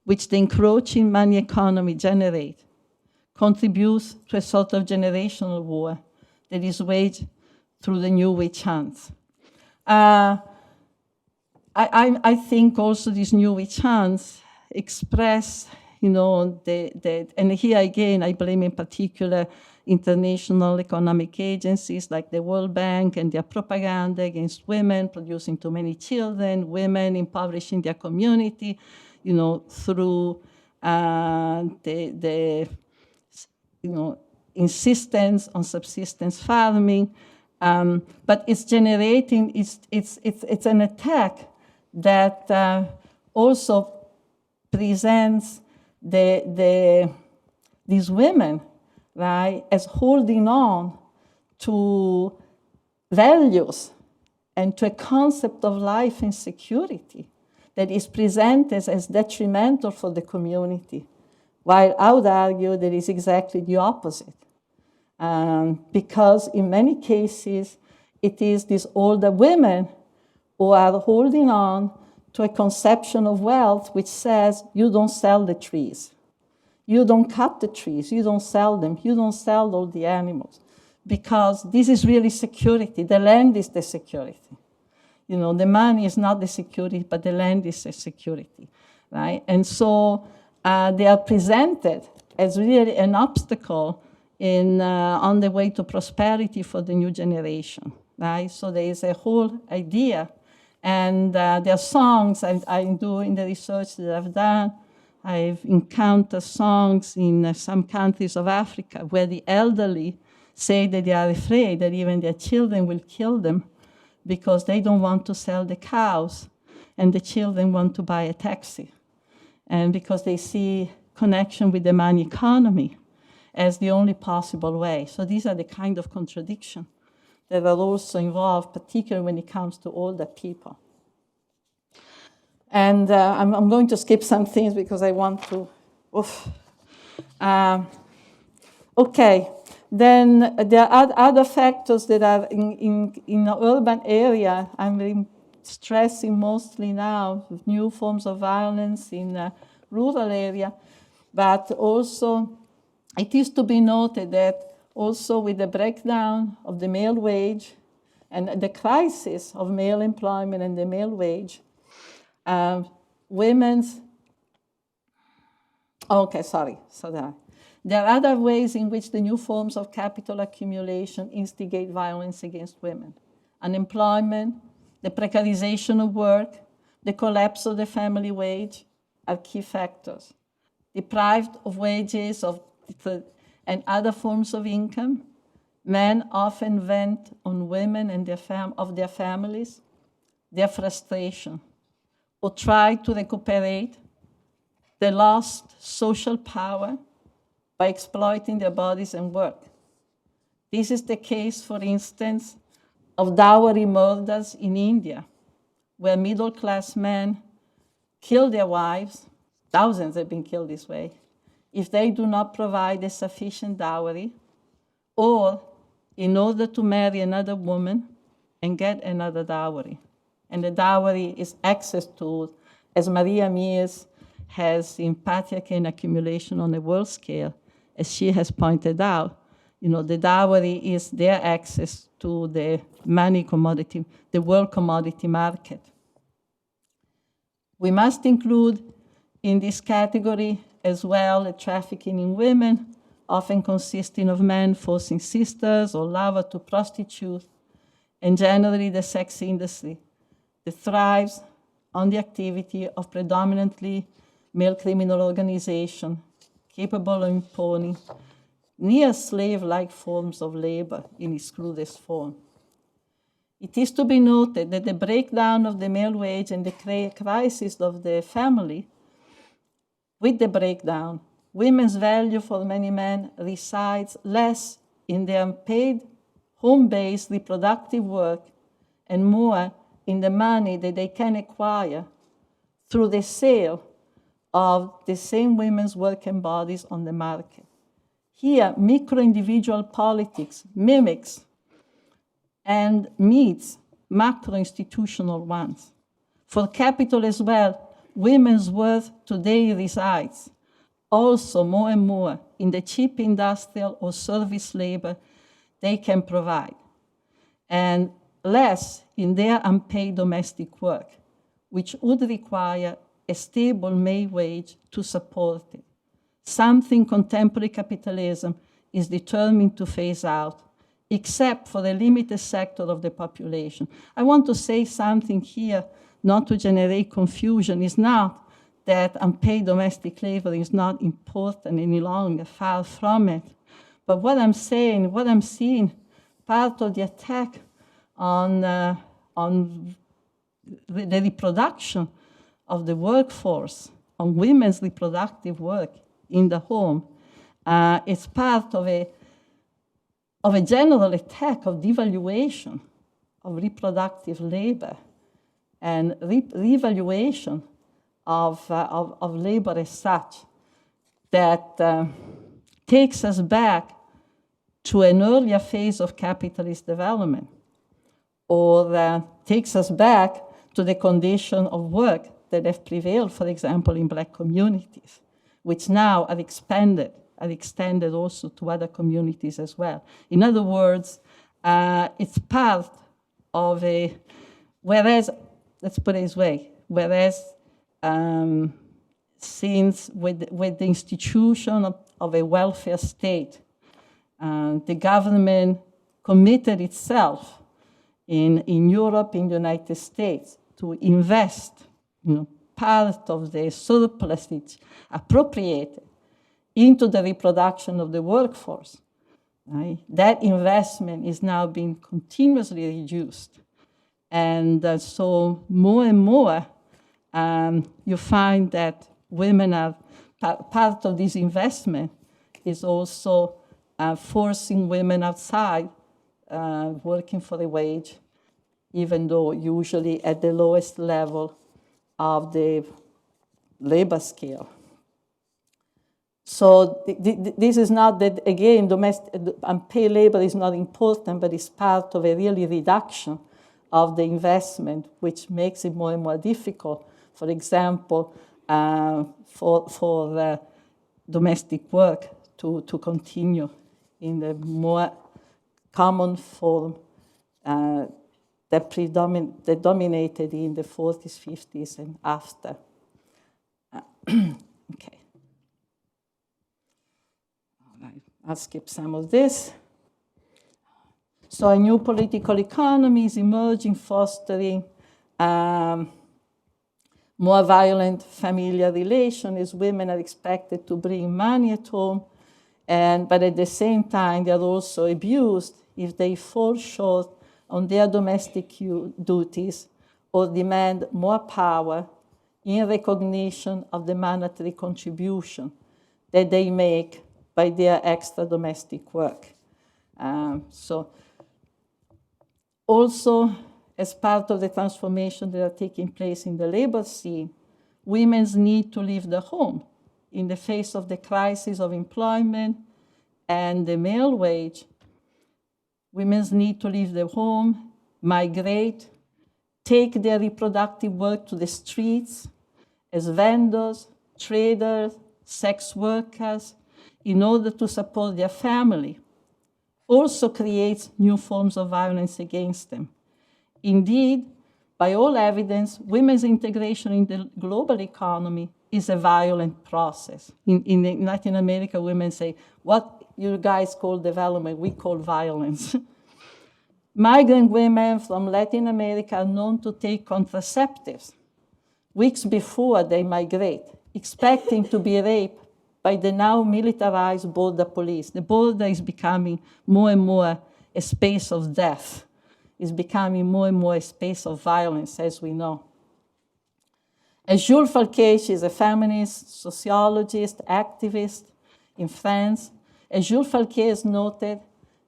[SPEAKER 2] which the encroaching money economy generates, contributes to a sort of generational war that is waged through the new witch hunts. I think also these new witch hunts express, and here again, I blame in particular international economic agencies like the World Bank and their propaganda against women producing too many children, women impoverishing their community, through the insistence on subsistence farming. But it's generating, it's an attack that also presents these women, right, as holding on to values and to a concept of life and security that is presented as detrimental for the community, while I would argue that is exactly the opposite. Because in many cases, it is these older women who are holding on to a conception of wealth which says, you don't sell the trees. You don't cut the trees. You don't sell them. You don't sell all the animals. Because this is really security. The land is the security. The money is not the security, but the land is the security, right? And so they are presented as really an obstacle on the way to prosperity for the new generation, right? So there is a whole idea. And there are songs I do in the research that I've done. I've encountered songs in some countries of Africa where the elderly say that they are afraid that even their children will kill them because they don't want to sell the cows and the children want to buy a taxi. And because they see connection with the money economy as the only possible way. So these are the kind of contradictions that are also involved, particularly when it comes to older people. And I'm going to skip some things because I want to, okay, then there are other factors that are in the urban area. I'm stressing mostly now new forms of violence in rural area, but also it is to be noted that also with the breakdown of the male wage and the crisis of male employment and the male wage, women's, there are other ways in which the new forms of capital accumulation instigate violence against women. Unemployment, the precarization of work, the collapse of the family wage are key factors. Deprived of wages and other forms of income, men often vent on women and their families, their frustration, or try to recuperate the lost social power by exploiting their bodies and work. This is the case, for instance, of dowry murders in India, where middle-class men kill their wives, thousands have been killed this way, if they do not provide a sufficient dowry, or in order to marry another woman and get another dowry. And the dowry is access to, as Maria Mies has in Patriarchy and Accumulation on a World Scale, as she has pointed out, the dowry is their access to the money commodity, the world commodity market. We must include in this category as well the trafficking in women, often consisting of men forcing sisters or lovers to prostitute, and generally the sex industry that thrives on the activity of predominantly male criminal organizations capable of imposing near slave-like forms of labor in its crudest form. It is to be noted that the breakdown of the male wage and the crisis of the family, with the breakdown, women's value for many men resides less in their unpaid, home-based reproductive work and more in the money that they can acquire through the sale of the same women's working bodies on the market. Here, micro-individual politics mimics and meets macro-institutional ones. For capital as well, women's worth today resides also more and more in the cheap industrial or service labor they can provide, and less in their unpaid domestic work, which would require a stable main wage to support it, something contemporary capitalism is determined to phase out, except for a limited sector of the population. I want to say something here, not to generate confusion. It's not that unpaid domestic labor is not important any longer, far from it. But what I'm saying, what I'm seeing, part of the attack on the reproduction of the workforce, on women's reproductive work in the home, is part of a general attack of devaluation of reproductive labor and revaluation of labor as such that takes us back to an earlier phase of capitalist development, or takes us back to the condition of work that have prevailed, for example, in Black communities, which now are extended also to other communities as well. In other words, it's part of whereas, let's put it this way, since with the institution of a welfare state, the government committed itself in Europe, in the United States, to invest part of the surplus it's appropriated into the reproduction of the workforce. Right? That investment is now being continuously reduced. And so more and more, you find that women are part of this investment is also forcing women outside working for a wage, even though usually at the lowest level of the labor scale. So this is not that, again, domestic unpaid labor is not important, but it's part of a really reduction of the investment, which makes it more and more difficult, for example, for domestic work to continue in the more common form that dominated in the 40s, 50s, and after. Okay. All right. I'll skip some of this. So a new political economy is emerging, fostering more violent familial relations as women are expected to bring money at home, but at the same time, they are also abused if they fall short on their domestic duties or demand more power in recognition of the monetary contribution that they make by their extra domestic work. So also, as part of the transformation that are taking place in the labor scene, women's need to leave the home in the face of the crisis of employment and the male wage. Women's need to leave the home, migrate, take their reproductive work to the streets as vendors, traders, sex workers, in order to support their family, also creates new forms of violence against them. Indeed, by all evidence, women's integration in the global economy is a violent process. In Latin America, women say, what you guys call development, we call violence. Migrant women from Latin America are known to take contraceptives weeks before they migrate, expecting to be raped by the now militarized border police. The border is becoming more and more a space of death. It's becoming more and more a space of violence, as we know. As Jules Falquet is a feminist, sociologist, activist in France, as Jules Falquet has noted,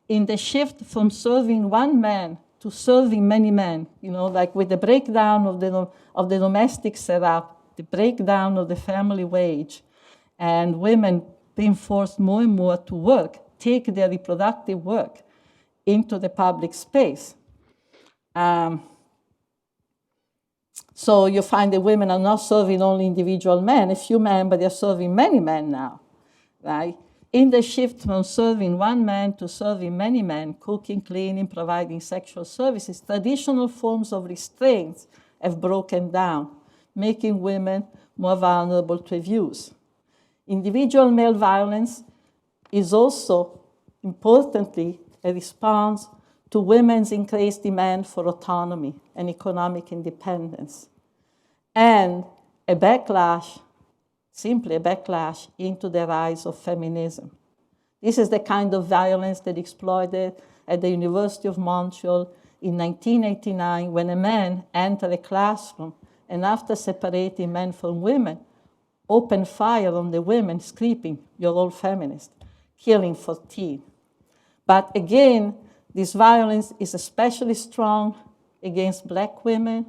[SPEAKER 2] in the shift from serving one man to serving many men, like with the breakdown of the domestic setup, the breakdown of the family wage, and women being forced more and more to work, take their reproductive work into the public space. So you find that women are not serving only individual men, a few men, but they're serving many men now, right? In the shift from serving one man to serving many men, cooking, cleaning, providing sexual services, traditional forms of restraint have broken down, making women more vulnerable to abuse. Individual male violence is also, importantly, a response to women's increased demand for autonomy and economic independence, and a backlash, simply a backlash into the rise of feminism. This is the kind of violence that exploded at the University of Montreal in 1989 when a man entered a classroom and, after separating men from women, opened fire on the women, screaming, "You're all feminist," killing 14. But again, this violence is especially strong against Black women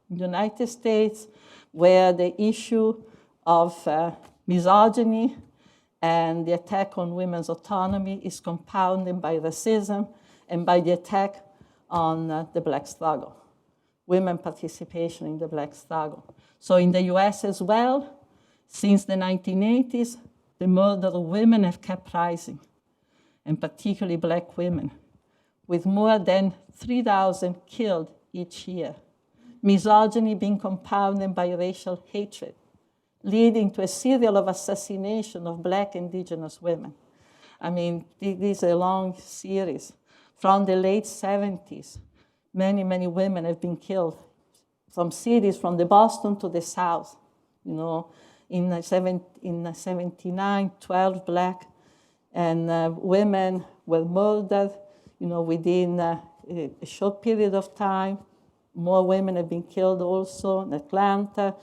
[SPEAKER 2] in the United States, where the issue of misogyny and the attack on women's autonomy is compounded by racism and by the attack on the Black struggle, women participation in the Black struggle. So in the US as well, since the 1980s, the murder of women have kept rising, and particularly Black women, with more than 3,000 killed each year. Misogyny being compounded by racial hatred, leading to a serial of assassination of Black indigenous women. I mean, this is a long series. From the late 70s, many, many women have been killed from cities, from the Boston to the South. You know, in 79, 12 Black and women were murdered, you know, within a short period of time. More women have been killed also in Atlanta.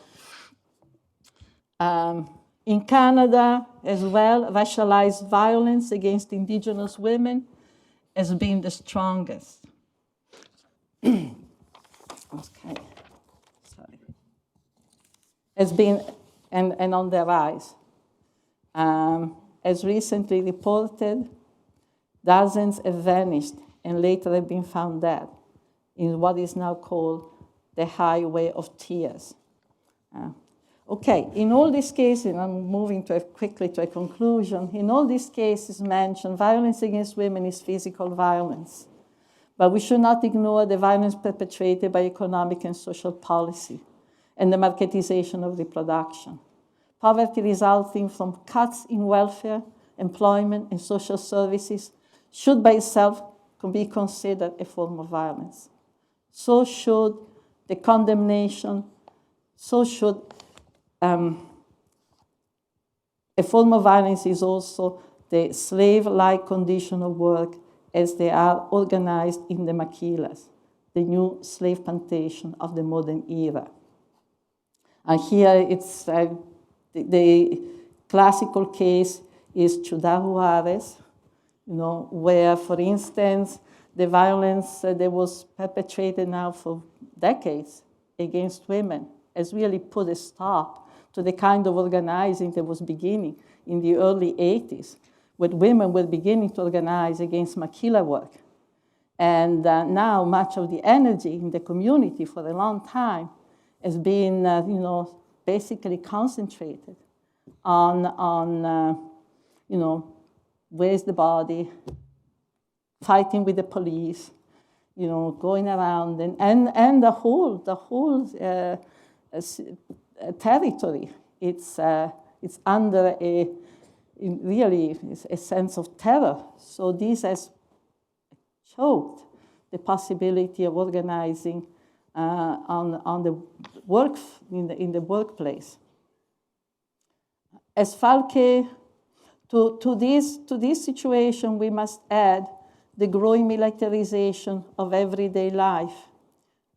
[SPEAKER 2] In Canada as well, racialized violence against Indigenous women has been the strongest. Okay, sorry. Has been and on the rise. As recently reported, dozens have vanished and later have been found dead in what is now called the Highway of Tears. Okay, in all these cases, and I'm moving quickly to a conclusion, in all these cases mentioned, violence against women is physical violence. But we should not ignore the violence perpetrated by economic and social policy and the marketization of reproduction. Poverty resulting from cuts in welfare, employment, and social services should by itself be considered a form of violence. So should the condemnation, so should a form of violence is also the slave-like condition of work as they are organized in the maquilas, the new slave plantation of the modern era. And here it's the classical case is Ciudad Juarez, you know, where, for instance, the violence that was perpetrated now for decades against women has really put a stop to the kind of organizing that was beginning in the early 80s, when women were beginning to organize against maquila work. And now much of the energy in the community for a long time has been, you know, basically concentrated on you know, where's the body, fighting with the police, you know, going around, and the whole territory. It's under really a sense of terror. So this has choked the possibility of organizing on the work in the workplace. As Falke, to this situation, we must add the growing militarization of everyday life,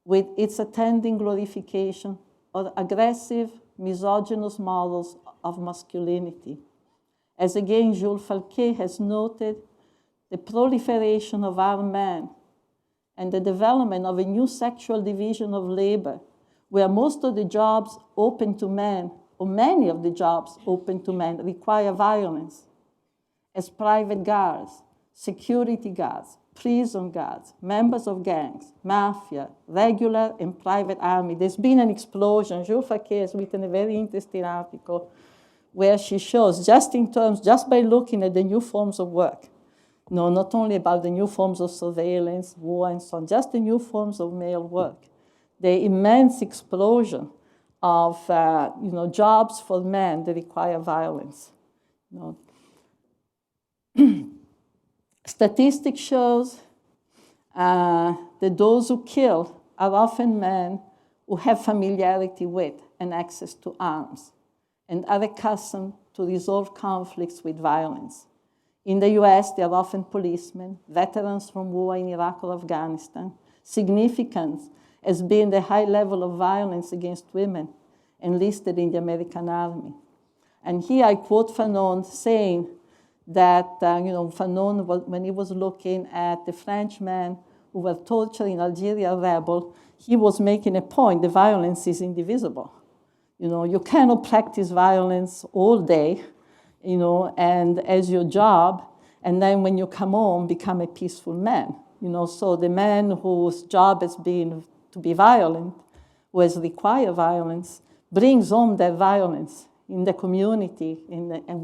[SPEAKER 2] with its attending glorification of aggressive, misogynous models of masculinity. As again Jules Falke has noted, the proliferation of armed men and the development of a new sexual division of labor where most of the jobs open to men, or many of the jobs open to men, require violence, as private guards, security guards, prison guards, members of gangs, mafia, regular and private army. There's been an explosion. Jules Facquet has written a very interesting article where she shows, just by looking at the new forms of work, not only about the new forms of surveillance, war, and so on, just the new forms of male work, the immense explosion of jobs for men that require violence. Statistics shows that those who kill are often men who have familiarity with and access to arms and are accustomed to resolve conflicts with violence. In the US, they are often policemen, veterans from war in Iraq or Afghanistan. Significant has been the high level of violence against women enlisted in the American Army. And here I quote Fanon saying that, Fanon, when he was looking at the Frenchmen who were torturing Algeria rebel, he was making a point: the violence is indivisible. You cannot practice violence all day, and as your job, and then when you come home, become a peaceful man. So the man whose job has been to be violent, who has required violence, brings home that violence in the community, and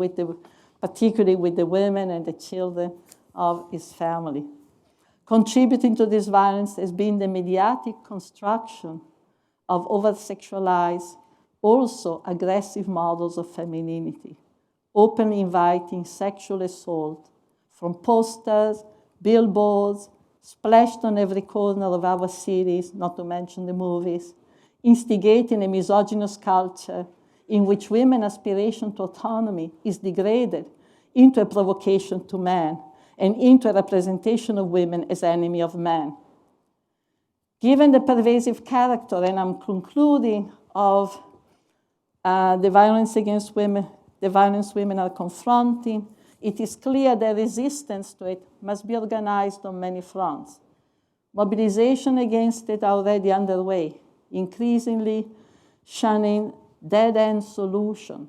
[SPEAKER 2] particularly with the women and the children of his family. Contributing to this violence has been the mediatic construction of over-sexualized, also aggressive models of femininity, openly inviting sexual assault from posters, billboards, splashed on every corner of our cities, not to mention the movies, instigating a misogynist culture in which women's aspiration to autonomy is degraded into a provocation to men and into a representation of women as enemy of men. Given the pervasive character, and I'm concluding, of the violence against women, the violence women are confronting, it is clear that resistance to it must be organized on many fronts. Mobilization against it are already underway, increasingly shunning dead-end solutions,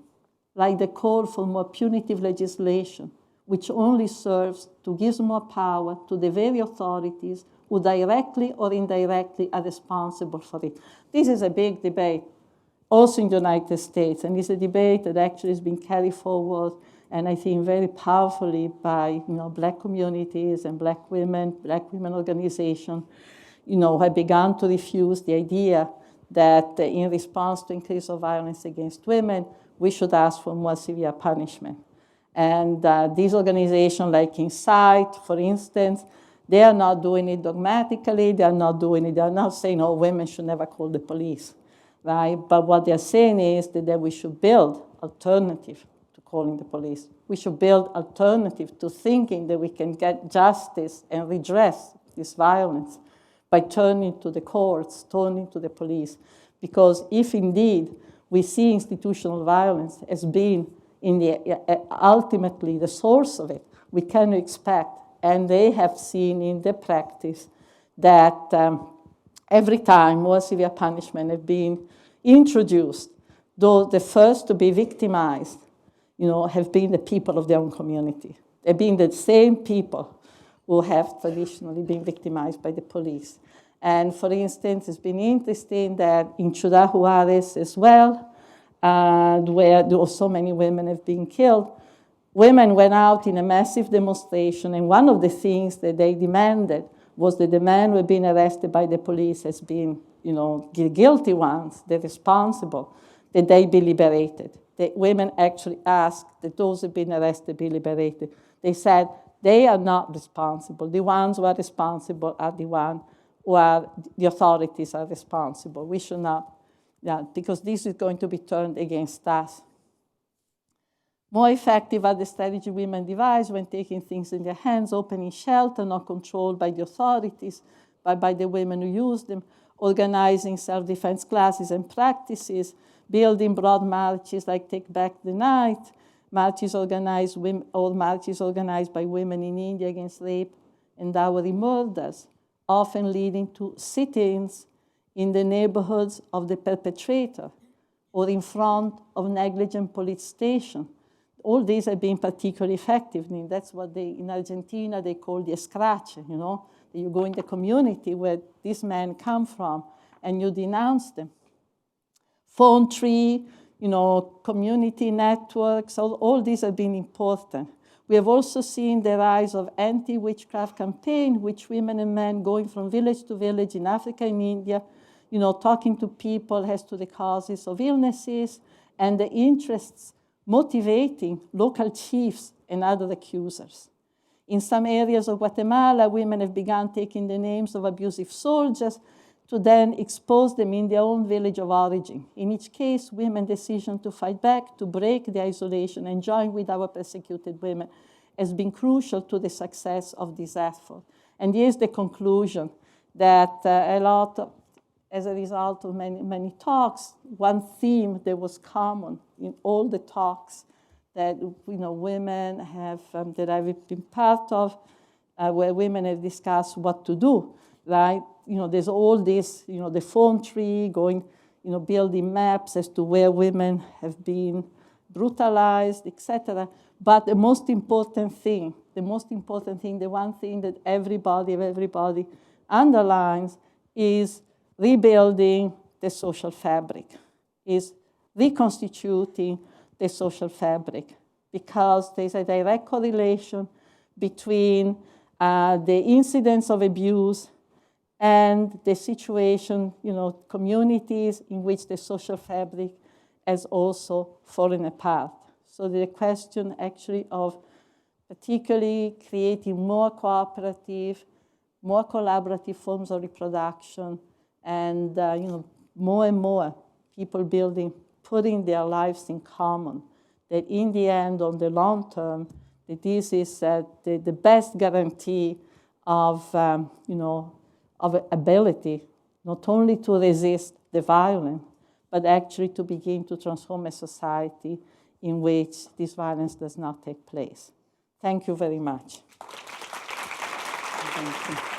[SPEAKER 2] like the call for more punitive legislation, which only serves to give more power to the very authorities who directly or indirectly are responsible for it. This is a big debate, also in the United States, and it's a debate that actually has been carried forward, and I think very powerfully by Black communities and Black women organizations, have begun to refuse the idea that in response to increase of violence against women, we should ask for more severe punishment. And these organizations like Insight, for instance, they are not doing it dogmatically, they're not saying, oh, women should never call the police, right? But what they're saying is that we should build alternative to calling the police. We should build alternative to thinking that we can get justice and redress this violence by turning to the courts, turning to the police. Because if indeed we see institutional violence as being ultimately the source of it, we can expect, and they have seen in the practice, that every time more severe punishment have been introduced, though the first to be victimized, have been the people of their own community. They've been the same people who have traditionally been victimized by the police. And for instance, it's been interesting that in Ciudad Juarez as well, where so many women have been killed, women went out in a massive demonstration, and one of the things that they demanded was that the men who had been arrested by the police as being, the guilty ones, the responsible, that they be liberated. The women actually asked that those who had been arrested be liberated. They said they are not responsible. The ones who are responsible are the ones who are, the authorities are responsible. We should not, because this is going to be turned against us. More effective are the strategy women devise when taking things in their hands, opening shelter, not controlled by the authorities, but by the women who use them, organizing self-defense classes and practices, building broad marches like Take Back the Night, marches organized by women in India against rape and dowry murders, often leading to sit-ins in the neighborhoods of the perpetrator or in front of negligent police station. All these have been particularly effective. I mean, that's what in Argentina they call the escrache, you know. You go in the community where these men come from and you denounce them. Phone tree, you know, community networks, all these have been important. We have also seen the rise of anti-witchcraft campaign, which women and men going from village to village in Africa and India, you know, talking to people as to the causes of illnesses and the interests motivating local chiefs and other accusers. In some areas of Guatemala, women have begun taking the names of abusive soldiers to then expose them in their own village of origin. In each case, women's decision to fight back, to break the isolation and join with our persecuted women has been crucial to the success of this effort. And here's the conclusion, that as a result of many talks, one theme that was common in all the talks that women have, that I've been part of, where women have discussed what to do, right? There's all this, the phone tree, going, building maps as to where women have been brutalized, etc. But the most important thing, the one thing that everybody underlines is rebuilding the social fabric, is reconstituting the social fabric, because there's a direct correlation between the incidence of abuse and the situation, communities in which the social fabric has also fallen apart. So the question actually of particularly creating more cooperative, more collaborative forms of reproduction, and more and more people putting their lives in common, that in the end, on the long term, that this is the best guarantee of, of ability, not only to resist the violence, but actually to begin to transform a society in which this violence does not take place. Thank you very much. Thank you.